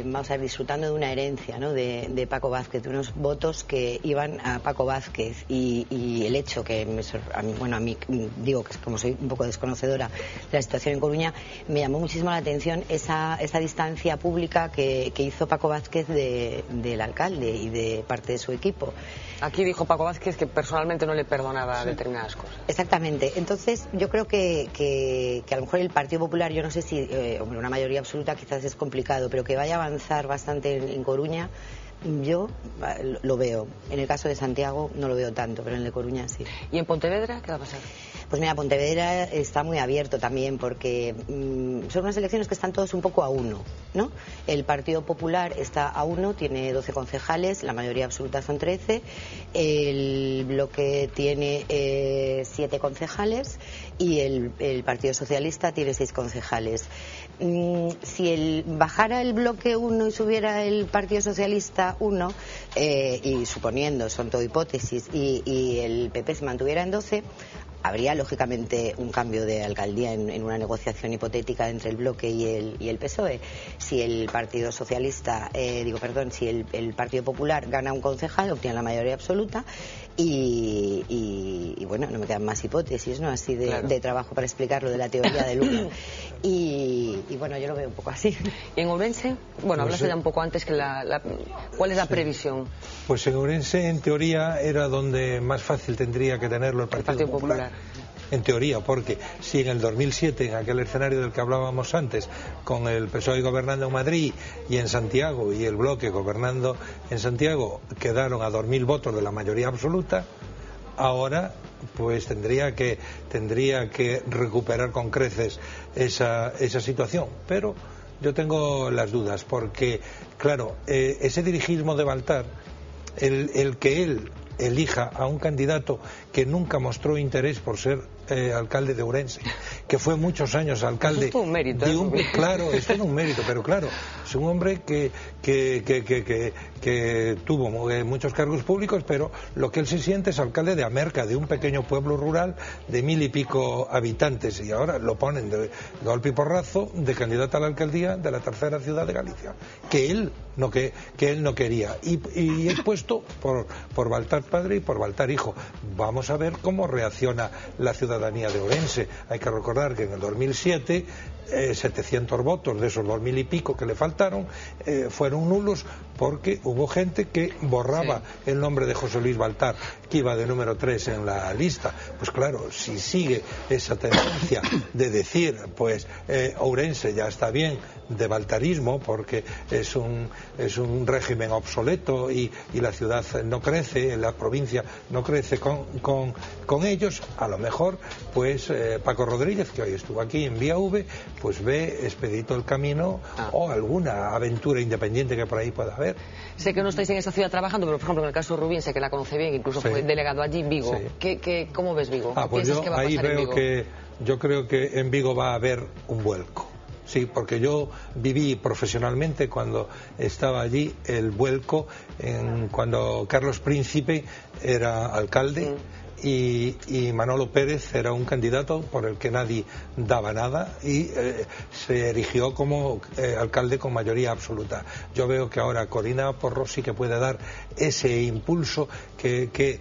vamos a ver, disfrutando de una herencia, ¿no? de Paco Vázquez, de unos votos que iban a Paco Vázquez, y el hecho que a mí digo que como soy un poco desconocedora de la situación en Coruña, me llamó muchísimo la atención esa distancia pública que hizo Paco Vázquez del alcalde y de parte de su equipo. Aquí dijo Paco Vázquez que personalmente no le perdonaba determinadas cosas. Exactamente. Entonces yo creo que a lo mejor el Partido Popular, yo no sé si una mayoría absoluta quizás es complicado, pero que vaya a avanzar bastante en Coruña, yo lo veo. En el caso de Santiago no lo veo tanto, pero en el de Coruña sí. ¿Y en Pontevedra qué va a pasar? Pues mira, Pontevedra está muy abierto también porque son unas elecciones que están todos un poco a uno, ¿no? El Partido Popular está a uno, tiene 12 concejales, la mayoría absoluta son 13, el Bloque tiene 7 concejales y el Partido Socialista tiene 6 concejales. Si bajara el Bloque 1 y subiera el Partido Socialista 1, y suponiendo, son todo hipótesis, y el PP se mantuviera en 12, habría lógicamente un cambio de alcaldía en una negociación hipotética entre el Bloque y el PSOE. Si el Partido Socialista, si el Partido Popular gana un concejal, obtiene la mayoría absoluta y bueno, no me quedan más hipótesis, ¿no? Así de trabajo para explicar lo de la teoría del uno. Y bueno, yo lo veo un poco así. ¿Y en Ourense? Bueno, hablaste ya un poco antes que ¿cuál es la previsión? Pues en Ourense, en teoría, era donde más fácil tendría que tenerlo el Partido Popular. En teoría, porque si en el 2007, en aquel escenario del que hablábamos antes, con el PSOE gobernando en Madrid y en Santiago y el Bloque gobernando en Santiago, quedaron a 2.000 votos de la mayoría absoluta, ahora pues tendría que recuperar con creces esa situación. Pero yo tengo las dudas, porque claro, ese dirigismo de Baltar, el que él elija a un candidato que nunca mostró interés por ser alcalde de Ourense, que fue muchos años alcalde. Esto es un mérito. Claro, esto es un mérito, pero claro, es un hombre que tuvo muchos cargos públicos, pero lo que él se siente es alcalde de Amerca, de un pequeño pueblo rural de 1.000 y pico habitantes, y ahora lo ponen de golpe y porrazo de candidato a la alcaldía de la tercera ciudad de Galicia, que él no quería, y es puesto por Baltar padre y por Baltar hijo. Vamos a ver cómo reacciona la ciudadanía de Ourense. Hay que recordar que en el 2007 700 votos de esos 2.000 y pico que le faltaron fueron nulos, porque hubo gente que borraba el nombre de José Luis Baltar, que iba de número 3 en la lista. Pues claro, si sigue esa tendencia de decir pues Ourense ya está bien de baltarismo, porque es un régimen obsoleto y la ciudad no crece, la provincia no crece con ellos, a lo mejor pues Paco Rodríguez, que hoy estuvo aquí en Vía V, pues ve expedito el camino o alguna aventura independiente que por ahí pueda haber. Sé que no estáis en esa ciudad trabajando, pero por ejemplo en el caso de Rubín, sé que la conoce bien, incluso fue delegado allí en Vigo. Sí. ¿Cómo ves Vigo? Pues yo ahí veo yo creo que en Vigo va a haber un vuelco. Sí, porque yo viví profesionalmente cuando estaba allí el vuelco cuando Carlos Príncipe era alcalde. Y Manolo Pérez era un candidato por el que nadie daba nada y se erigió como alcalde con mayoría absoluta. Yo veo que ahora Corina Porro sí que puede dar ese impulso que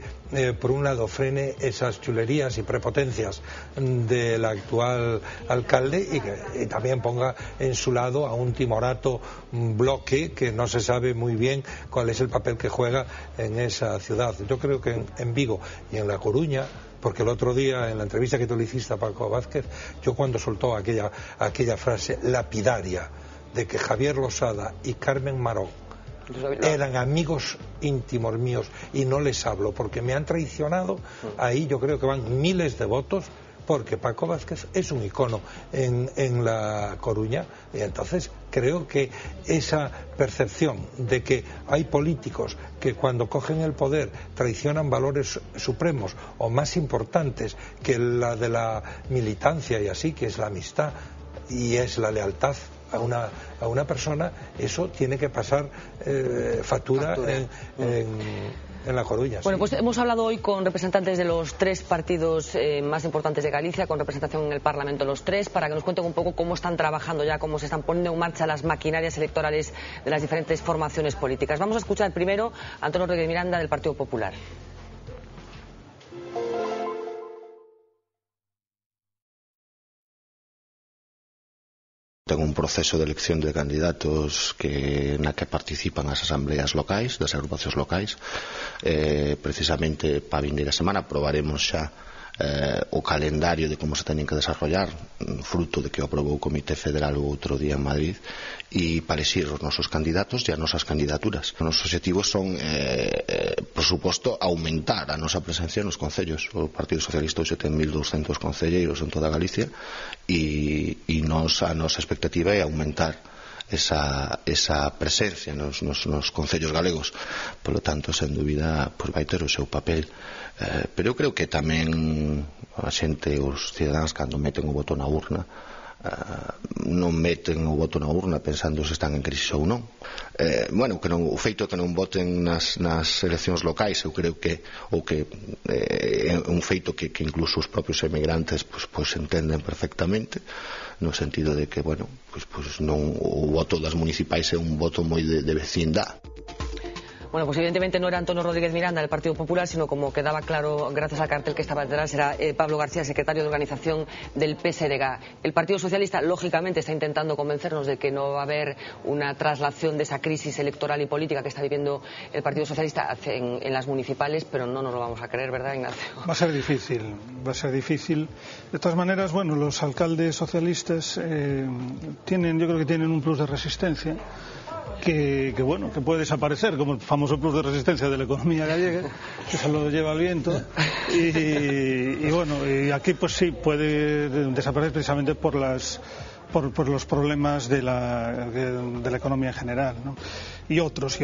por un lado frene esas chulerías y prepotencias del actual alcalde y también ponga en su lado a un timorato Bloque que no se sabe muy bien cuál es el papel que juega en esa ciudad. Yo creo que en Vigo y en La Coruña porque el otro día en la entrevista que tú le hiciste a Paco Vázquez, yo cuando soltó aquella frase lapidaria de que Javier Losada y Carmen Marón eran amigos íntimos míos y no les hablo porque me han traicionado, ahí yo creo que van miles de votos, porque Paco Vázquez es un icono en La Coruña, y entonces creo que esa percepción de que hay políticos que cuando cogen el poder traicionan valores supremos o más importantes que la de la militancia y así, que es la amistad y es la lealtad a una persona, eso tiene que pasar factura. En La Coruña. Bueno, sí. pues hemos hablado hoy con representantes de los 3 partidos más importantes de Galicia, con representación en el Parlamento los 3, para que nos cuenten un poco cómo están trabajando ya, cómo se están poniendo en marcha las maquinarias electorales de las diferentes formaciones políticas. Vamos a escuchar primero a Antonio Rodríguez Miranda del Partido Popular. Ten un proceso de elección de candidatos na que participan as asambleas locais, das agrupacións locais. Precisamente para a vindeira semana aprobaremos xa o calendario de como se teñen que desarrollar, fruto de que o aprobou o Comité Federal o outro día en Madrid, e para exir os nosos candidatos e as nosas candidaturas. Os nosos objetivos son, por suposto, aumentar a nosa presencia nos concellos. O Partido Socialista hoxe ten 1.200 concelleiros en toda Galicia e a nosa expectativa é aumentar esa presencia nos concellos galegos. Por lo tanto, sen dúbida, vai ter o seu papel. Pero eu creo que tamén a xente, os cidadáns, cando meten o voto na urna, non meten o voto na urna pensando se están en crisis ou non. O feito que non voten nas eleccións locais, eu creo que é un feito que incluso os propios emigrantes pois entenden perfectamente, no sentido de que, non, o voto das municipais é un voto moi de vecindad. Bueno, pues evidentemente no era Antonio Rodríguez Miranda del Partido Popular, sino, como quedaba claro gracias al cartel que estaba detrás, era Pablo García, secretario de organización del PSDG. El Partido Socialista, lógicamente, está intentando convencernos de que no va a haber una traslación de esa crisis electoral y política que está viviendo el Partido Socialista en las municipales, pero no nos lo vamos a creer, ¿verdad, Ignacio? Va a ser difícil. De todas maneras, los alcaldes socialistas yo creo que tienen un plus de resistencia que puede desaparecer, como el famoso plus de resistencia de la economía gallega, que se lo lleva el viento, y aquí pues sí puede desaparecer precisamente por los problemas de la economía en general, ¿no? y otros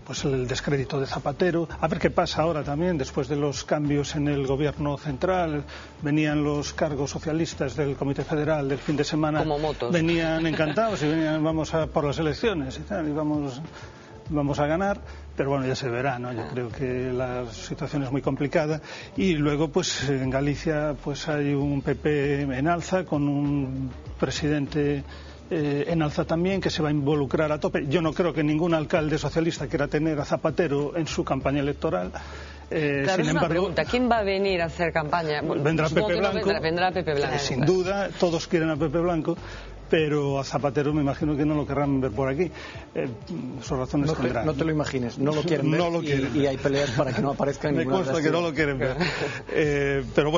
pues el descrédito de Zapatero. A ver qué pasa ahora también, después de los cambios en el gobierno central. Venían los cargos socialistas del Comité Federal del fin de semana, como motos, venían encantados y venían, vamos a por las elecciones y tal, y vamos a ganar, pero ya se verá, ¿no? Yo creo que la situación es muy complicada, y luego pues en Galicia pues hay un PP en alza, con un presidente en alza también, que se va a involucrar a tope. Yo no creo que ningún alcalde socialista quiera tener a Zapatero en su campaña electoral. Claro, es una pregunta. ¿Quién va a venir a hacer campaña? Vendrá Pepe Blanco. Vendrá Pepe Blanco. Sin duda, todos quieren a Pepe Blanco, pero a Zapatero me imagino que no lo querrán ver por aquí. Sus razones tendrán. No te lo imagines, no lo quieren ver, y hay peleas para que no aparezca en ninguna. Me consta que no lo quieren ver. Pero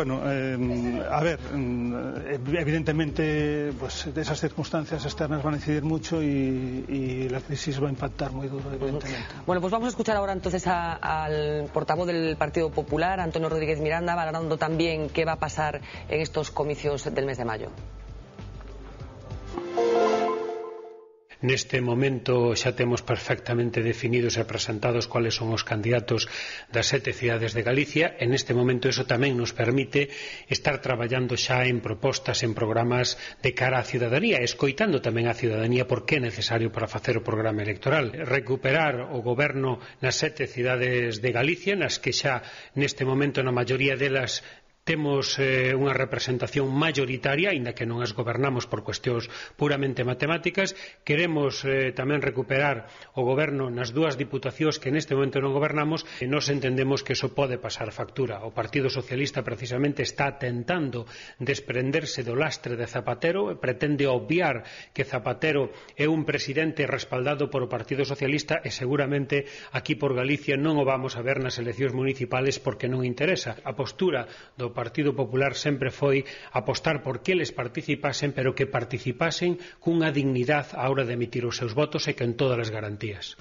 evidentemente pues esas circunstancias externas van a incidir mucho, y la crisis va a impactar muy duro, evidentemente. Bueno, pues vamos a escuchar ahora entonces al portavoz del Partido Popular, Antonio Rodríguez Miranda, valorando también qué va a pasar en estos comicios del mes de mayo. Neste momento xa temos perfectamente definidos e presentados cuáles son os candidatos das 7 cidades de Galicia. En este momento eso tamén nos permite estar traballando xa en propostas, en programas de cara á ciudadanía, escoitando tamén a ciudadanía por que é necesario para facer o programa electoral. Recuperar o goberno nas 7 cidades de Galicia, nas que xa neste momento na maioría delas temos unha representación mayoritaria, aínda que non as gobernamos por cuestións puramente matemáticas. Queremos tamén recuperar o goberno nas dúas diputacións que neste momento non gobernamos, e nos entendemos que iso pode pasar factura. O Partido Socialista precisamente está tentando desprenderse do lastre de Zapatero e pretende obviar que Zapatero é un presidente respaldado por o Partido Socialista, e seguramente aquí por Galicia non o vamos a ver nas eleccións municipales porque non interesa. A postura do Partido Popular sempre foi apostar por que eles participasen, pero que participasen cunha dignidade á hora de emitir os seus votos e con todas as garantías.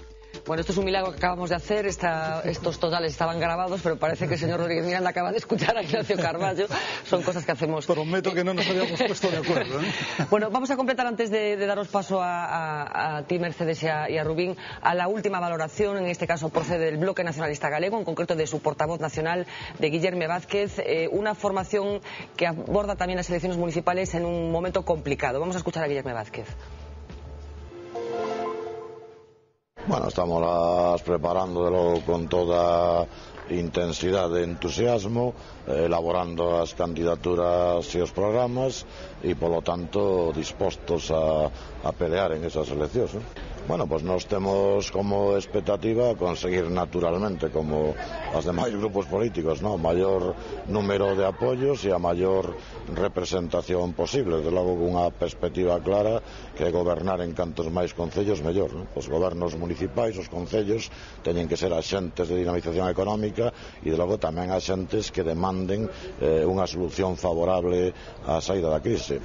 Bueno, esto es un milagro que acabamos de hacer. Estos totales estaban grabados, pero parece que el señor Rodríguez Miranda acaba de escuchar a Ignacio Carballo. Son cosas que hacemos. Prometo que no nos habíamos puesto de acuerdo, ¿eh? Bueno, vamos a completar, antes de daros paso a ti, Mercedes, y a Rubín, a la última valoración. En este caso procede del Bloque Nacionalista Galego, en concreto de su portavoz nacional, de Guillerme Vázquez, una formación que aborda también las elecciones municipales en un momento complicado. Vamos a escuchar a Guillerme Vázquez. Bueno, estamos preparándolo con toda intensidad e entusiasmo, elaborando as candidaturas e os programas e, polo tanto, dispostos a pelear en esas eleccións, ¿no? Bueno, pues nos temos como expectativa conseguir naturalmente, como os demais grupos políticos, ¿no?, maior número de apoios e a maior representación posible, desde logo cunha perspectiva clara que é gobernar en cantos máis concellos mellor, ¿no? Os gobernos municipais, os concellos, teñen que ser axentes de dinamización económica e, de logo, tamén axentes que demanden unha solución favorable á saída da crise,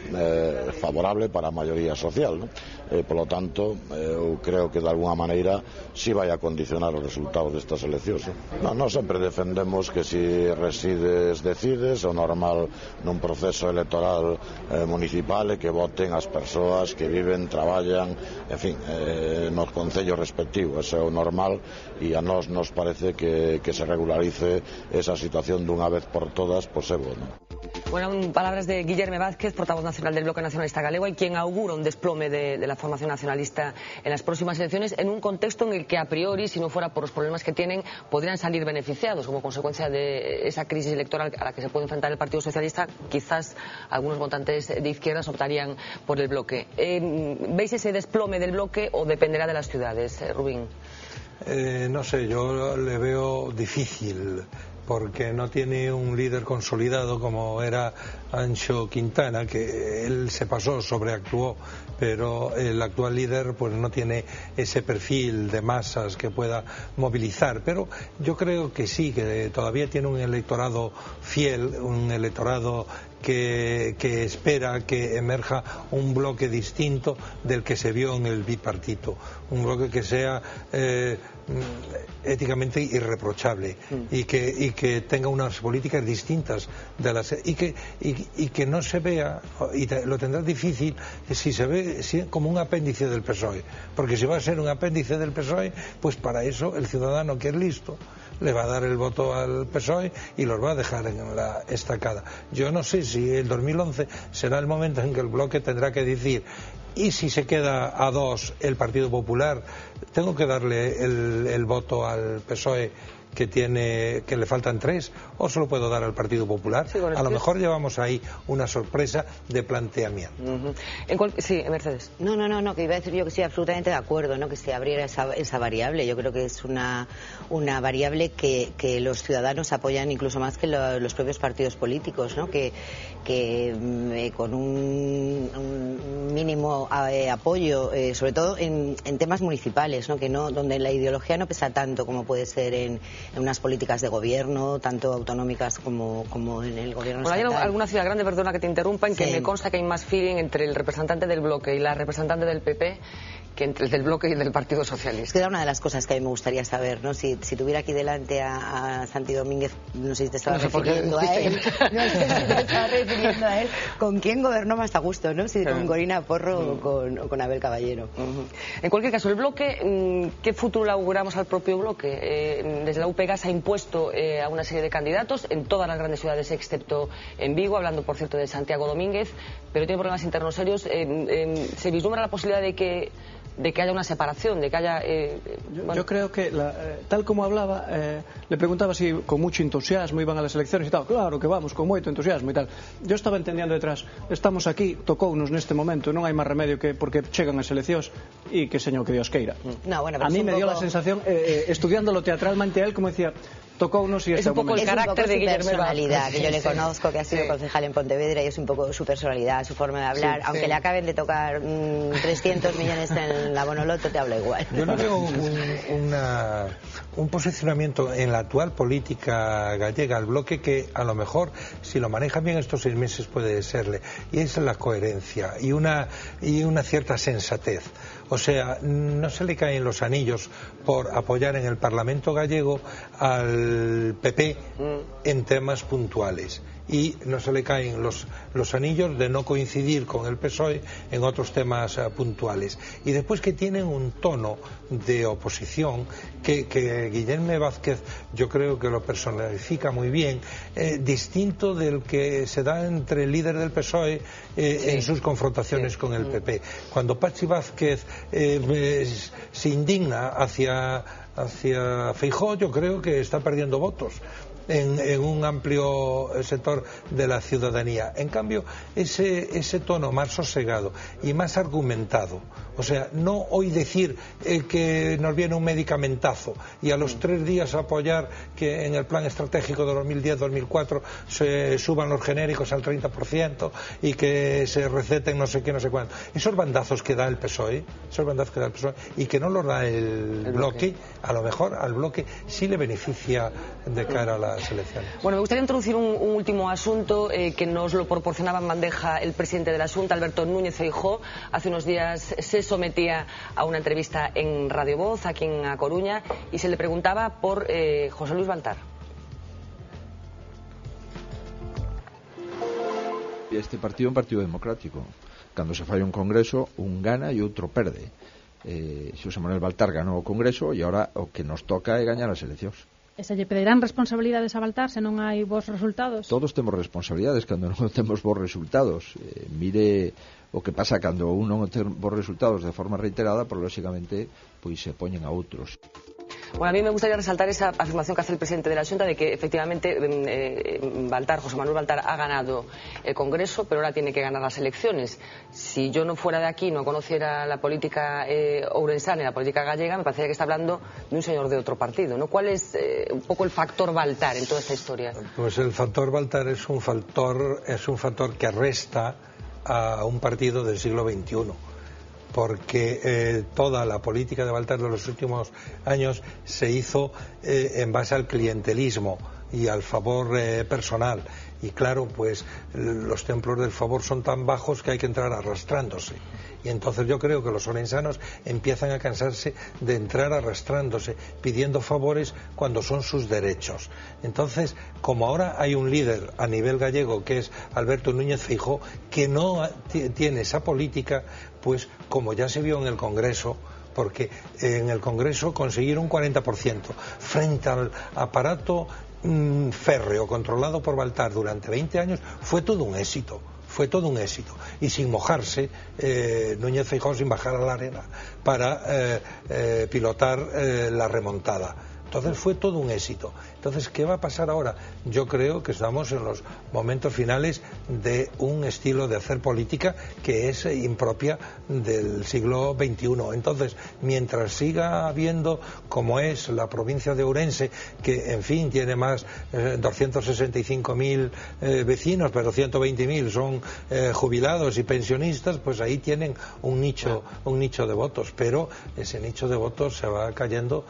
favorable para a maioría social, ¿no? Polo tanto, eu creo que de alguna maneira si vai a condicionar os resultados destas eleccións. Nós sempre defendemos que si resides decides, o normal nun proceso electoral municipal é que voten as persoas que viven, traballan, en fin, nos concellos respectivos. Ese é o normal, e a nós nos parece que se regularice esa situación dunha vez por todas, pois é bo, non? Bueno, palabras de Guillerme Vázquez, portavoz nacional del Bloque Nacionalista Galego, y quien augura un desplome de la formación nacionalista en las próximas elecciones, en un contexto en el que a priori, si no fuera por los problemas que tienen, podrían salir beneficiados como consecuencia de esa crisis electoral a la que se puede enfrentar el Partido Socialista. Quizás algunos votantes de izquierdas optarían por el bloque. ¿Veis ese desplome del bloque o dependerá de las ciudades, Rubín? No sé, yo le veo difícil, porque no tiene un líder consolidado como era Anxo Quintana, que él se pasó, sobreactuó, pero el actual líder pues no tiene ese perfil de masas que pueda movilizar. Pero yo creo que sí, que todavía tiene un electorado fiel, un electorado que espera que emerja un bloque distinto del que se vio en el bipartito, un bloque que sea éticamente irreprochable y que tenga unas políticas distintas de las y que no se vea, y lo tendrá difícil si se ve como un apéndice del PSOE, porque si va a ser un apéndice del PSOE, pues para eso el ciudadano que es listo le va a dar el voto al PSOE y los va a dejar en la estacada. Yo no sé si el 2011 será el momento en que el bloque tendrá que decir: y si se queda a dos el Partido Popular, tengo que darle el voto al PSOE que le faltan 3, o se lo puedo dar al Partido Popular. Sí, a lo mejor llevamos ahí una sorpresa de planteamiento. Sí, Mercedes. No, que iba a decir yo que estoy absolutamente de acuerdo, ¿no?, que se abriera esa variable. Yo creo que es una variable que los ciudadanos apoyan incluso más que los propios partidos políticos, ¿no?, que con un mínimo apoyo, sobre todo en temas municipales, ¿no?, donde la ideología no pesa tanto como puede ser en unas políticas de gobierno, tanto autonómicas como en el gobierno estatal. Hay alguna ciudad grande, perdona que te interrumpa, en que me consta que hay más feeling entre el representante del bloque y la representante del PP que entre el del bloque y el del Partido Socialista. Es que era una de las cosas que a mí me gustaría saber, ¿no? Si tuviera aquí delante a Santi Domínguez, no sé si te estaba refiriendo a él, ¿con quién gobernó más a gusto, ¿no? Si con Corina Porro o con Abel Caballero. En cualquier caso, el bloque, ¿qué futuro le auguramos al propio bloque? Desde la UPG se ha impuesto a una serie de candidatos en todas las grandes ciudades excepto en Vigo, hablando por cierto de Santiago Domínguez, pero tiene problemas internos serios. ¿Se vislumbra la posibilidad de que de que haya una separación, de que haya... Yo creo que, tal como hablaba, le preguntaba si con mucho entusiasmo iban a las elecciones y tal. Claro que vamos, con moito entusiasmo e tal. Yo estaba entendiendo detrás, estamos aquí, tocounos neste momento, non hai máis remedio que porque chegan as eleccións e que señor que Dios queira. No, bueno, a mí me dio la sensación, estudiándolo teatralmente a él, como decía, tocounos y es un poco el carácter de Guillermo personalidad, que yo le conozco, que ha sido concejal en Pontevedra, y es un poco su personalidad, su forma de hablar, aunque le acaben de tocar 300 millones en la Bonoloto, te habla igual. Yo no veo un posicionamiento en la actual política gallega al bloque que a lo mejor, si lo manejan bien estos 6 meses, puede serle, y es la coherencia y una cierta sensatez. O sea, no se le caen los anillos por apoyar en el Parlamento gallego al PP en temas puntuales, y no se le caen los anillos de no coincidir con el PSOE en otros temas puntuales, y después que tienen un tono de oposición que Guillermo Vázquez yo creo que lo personifica muy bien, distinto del que se da entre el líder del PSOE en sus confrontaciones con el PP. Cuando Pachi Vázquez se indigna hacia Feijóo, yo creo que está perdiendo votos en un amplio sector de la ciudadanía. En cambio, ese tono más sosegado y más argumentado, o sea, no hoy decir que nos viene un medicamentazo y a los 3 días apoyar que en el plan estratégico de 2010-2004 se suban los genéricos al 30% y que se receten no sé qué, no sé cuánto. Esos bandazos que da el PSOE, y que no los da el bloque, a lo mejor al bloque sí le beneficia de cara a las elecciones. Bueno, me gustaría introducir un último asunto que nos lo proporcionaba en bandeja el presidente de la Xunta, Alberto Núñez Feijóo. Hace unos días se sometía a una entrevista en Radio Voz, aquí en A Coruña, y se le preguntaba por José Luis Baltar. Este partido é un partido democrático. Cando se fai un congreso, un gana e outro perde. Xosé Manuel Baltar ganou o congreso e agora o que nos toca é gañar as eleccións. E se lle pedirán responsabilidades a Baltar se non hai bons resultados? Todos temos responsabilidades cando non temos bons resultados. Mire o que pasa cando un non ten bons resultados de forma reiterada, por lógicamente pois se poñen a outros. Bueno, a mí me gustaría resaltar esa afirmación que hace el presidente de la Xunta de que efectivamente José Manuel Baltar ha ganado el Congreso, pero ahora tiene que ganar las elecciones. Si yo no fuera de aquí, no conociera la política ourensana y la política gallega, me parecería que está hablando de un señor de otro partido, ¿no? ¿Cuál es un poco el factor Baltar en toda esta historia? Pues el factor Baltar es un factor que resta a un partido del siglo XXI. Porque toda la política de Baltar de los últimos años se hizo en base al clientelismo y al favor personal. Y claro, pues los templos del favor son tan bajos que hay que entrar arrastrándose. Y entonces yo creo que los orensanos empiezan a cansarse de entrar arrastrándose, pidiendo favores cuando son sus derechos. Entonces, como ahora hay un líder a nivel gallego que es Alberto Núñez Feijóo, que no tiene esa política, pues como ya se vio en el Congreso, porque en el Congreso conseguir un 40% frente al aparato férreo controlado por Baltar durante 20 años fue todo un éxito. Y sin mojarse, Núñez Feijóo sin bajar a la arena para pilotar la remontada. Entonces fue todo un éxito. Entonces, ¿qué va a pasar ahora? Yo creo que estamos en los momentos finales de un estilo de hacer política que es impropia del siglo XXI. Entonces, mientras siga habiendo, como es la provincia de Ourense, que en fin tiene más 265.000 vecinos, pero 120.000 son jubilados y pensionistas, pues ahí tienen un nicho de votos. Pero ese nicho de votos se va cayendo,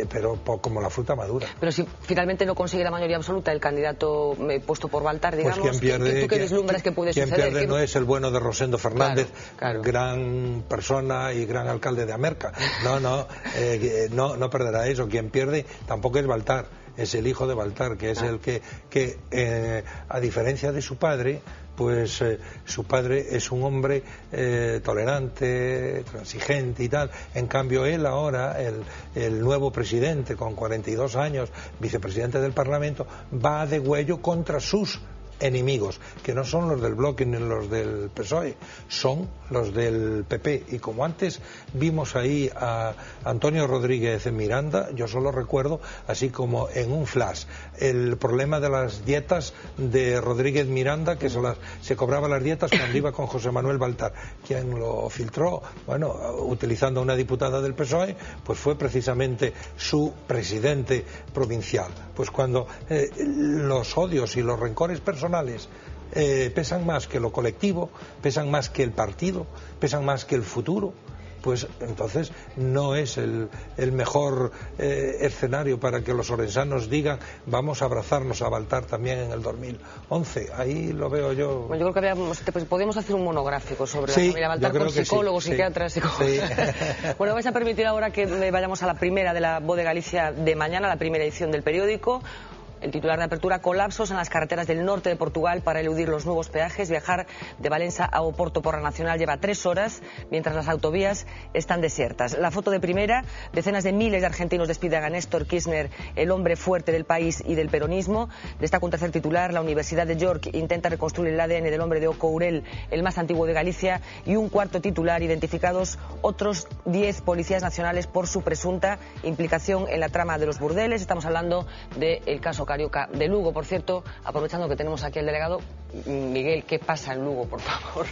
pero como la fruta madura. Pero si finalmente no consigue la mayoría absoluta el candidato puesto por Baltar, digamos, pues ¿tú qué vislumbras que puede suceder? Quien pierde no es el bueno de Rosendo Fernández, claro. Gran persona y gran alcalde de Amerca. No perderá eso. Quien pierde tampoco es Baltar, es el hijo de Baltar, que es el que a diferencia de su padre, pues su padre es un hombre tolerante, transigente y tal. En cambio él ahora, el nuevo presidente con 42 años, vicepresidente del Parlamento, va de huello contra sus enemigos, que no son los del Bloque ni los del PSOE, son los del PP. Y como antes vimos ahí a Antonio Rodríguez Miranda, yo solo recuerdo, así como en un flash, el problema de las dietas de Rodríguez Miranda, que se cobraba las dietas cuando iba con José Manuel Baltar. Quien lo filtró, bueno, utilizando a una diputada del PSOE, pues fue precisamente su presidente provincial. Pues cuando los odios y los rencores personales pesan más que lo colectivo, pesan más que el partido, pesan más que el futuro, pues entonces no es el mejor escenario para que los orensanos digan vamos a abrazarnos a Baltar también en el 2011. Ahí lo veo yo. Bueno, yo creo que podríamos hacer un monográfico sobre la familia Baltar con psicólogos, psiquiatras, psicólogos. Bueno, vais a permitir ahora que vayamos a la primera de la Voz de Galicia de mañana, la primera edición del periódico. El titular de apertura: colapsos en las carreteras del norte de Portugal para eludir los nuevos peajes. Viajar de Valencia a Oporto por la Nacional lleva 3 horas, mientras las autovías están desiertas. La foto de primera: decenas de miles de argentinos despiden a Néstor Kirchner, el hombre fuerte del país y del peronismo. Destaca un tercer titular: la Universidad de York intenta reconstruir el ADN del hombre de Ocourel, el más antiguo de Galicia. Y un cuarto titular: identificados otros 10 policías nacionales por su presunta implicación en la trama de los burdeles. Estamos hablando del caso Carioca de Lugo. Por cierto, aprovechando que tenemos aquí al delegado, Miguel, ¿qué pasa en Lugo, por favor?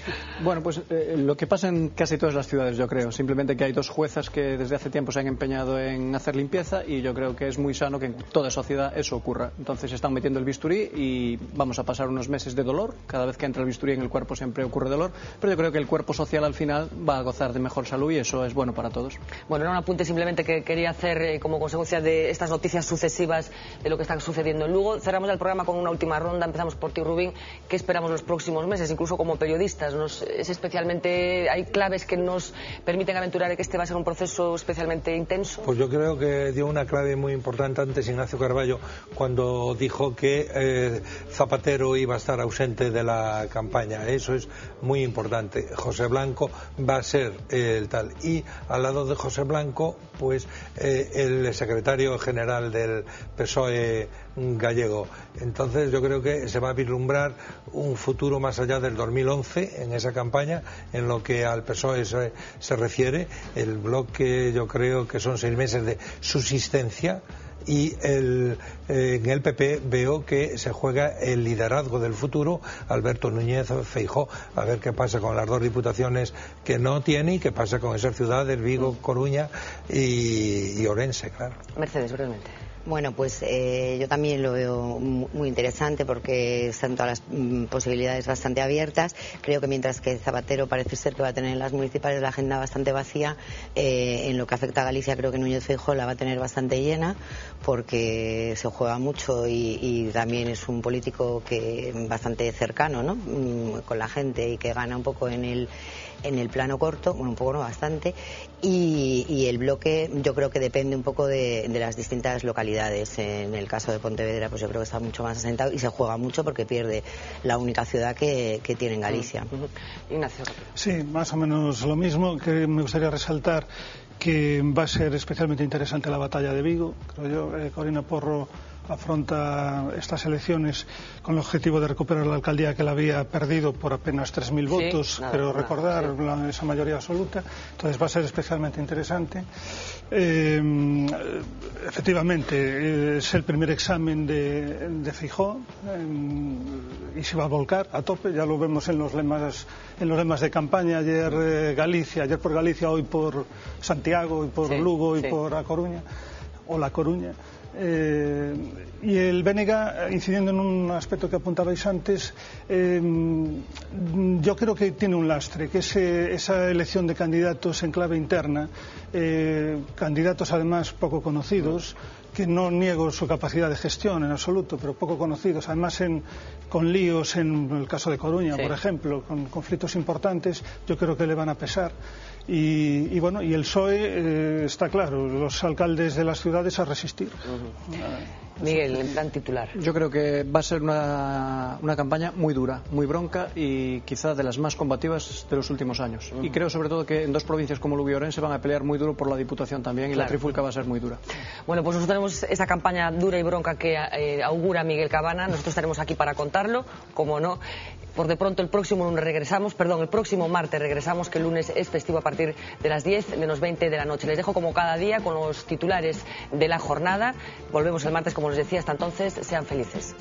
Bueno, pues lo que pasa en casi todas las ciudades, yo creo. Simplemente que hay 2 juezas que desde hace tiempo se han empeñado en hacer limpieza, y yo creo que es muy sano que en toda sociedad eso ocurra. Entonces están metiendo el bisturí y vamos a pasar unos meses de dolor. Cada vez que entra el bisturí en el cuerpo siempre ocurre dolor, pero yo creo que el cuerpo social al final va a gozar de mejor salud, y eso es bueno para todos. Bueno, era un apunte simplemente que quería hacer como consecuencia de estas noticias sucesivas de lo que está sucediendo en Lugo. Cerramos el programa con una última ronda. Empezamos por ti, Rubín. ¿Qué esperamos los próximos meses, incluso como periodistas? ¿Hay claves que nos permiten aventurar que este va a ser un proceso especialmente intenso? Pues yo creo que dio una clave muy importante antes Ignacio Carballo, cuando dijo que Zapatero iba a estar ausente de la campaña. Eso es muy importante. José Blanco va a ser el tal. Y al lado de José Blanco, pues el secretario general del PSOE gallego. Entonces yo creo que se va a vislumbrar un futuro más allá del 2011 en esa campaña. En lo que al PSOE se refiere, el bloque, yo creo que son 6 meses de subsistencia, y en el PP veo que se juega el liderazgo del futuro Alberto Núñez Feijóo, a ver qué pasa con las 2 diputaciones que no tiene y qué pasa con esas ciudades, Vigo, Coruña y Ourense, claro. Mercedes, brevemente. Bueno, pues yo también lo veo muy interesante, porque están todas las posibilidades bastante abiertas. Creo que mientras que Zapatero parece ser que va a tener en las municipales la agenda bastante vacía, en lo que afecta a Galicia creo que Núñez Feijóo la va a tener bastante llena, porque se juega mucho y también es un político que bastante cercano, ¿no?, con la gente, y que gana un poco en el plano corto, bueno, un poco no, bastante, y el bloque yo creo que depende un poco de las distintas localidades. En el caso de Pontevedra, pues yo creo que está mucho más asentado y se juega mucho porque pierde la única ciudad que tiene en Galicia. Ignacio. Sí, más o menos lo mismo, que me gustaría resaltar que va a ser especialmente interesante la batalla de Vigo. Creo yo, Corina Porro afronta estas elecciones con el objetivo de recuperar la alcaldía que la había perdido por apenas 3.000 votos, pero recordar esa mayoría absoluta. Entonces va a ser especialmente interesante. Efectivamente, es el primer examen de Feijóo, y se va a volcar a tope. Ya lo vemos en los lemas de campaña. Ayer Galicia, ayer por Galicia, hoy por Santiago, y por Lugo, y por A Coruña, o La Coruña. Y el BNG, incidiendo en un aspecto que apuntabais antes, yo creo que tiene un lastre, que es esa elección de candidatos en clave interna, candidatos además poco conocidos, que no niego su capacidad de gestión en absoluto, pero poco conocidos, además con líos en el caso de Coruña, por ejemplo, con conflictos importantes. Yo creo que le van a pesar. Y bueno, y el PSOE está claro, los alcaldes de las ciudades a resistir. Miguel, en plan titular. Yo creo que va a ser una campaña muy dura, muy bronca y quizá de las más combativas de los últimos años. Y creo sobre todo que en dos provincias como Lugo y Ourense van a pelear muy duro por la Diputación también, y la trifulca va a ser muy dura. Bueno, pues nosotros tenemos esa campaña dura y bronca que augura Miguel Cabana. Nosotros estaremos aquí para contarlo, como no. Por de pronto el próximo martes regresamos, que el lunes es festivo a partir de las 10 menos 20 de la noche. Les dejo como cada día con los titulares de la jornada. Volvemos el martes, como les decía. Hasta entonces, sean felices.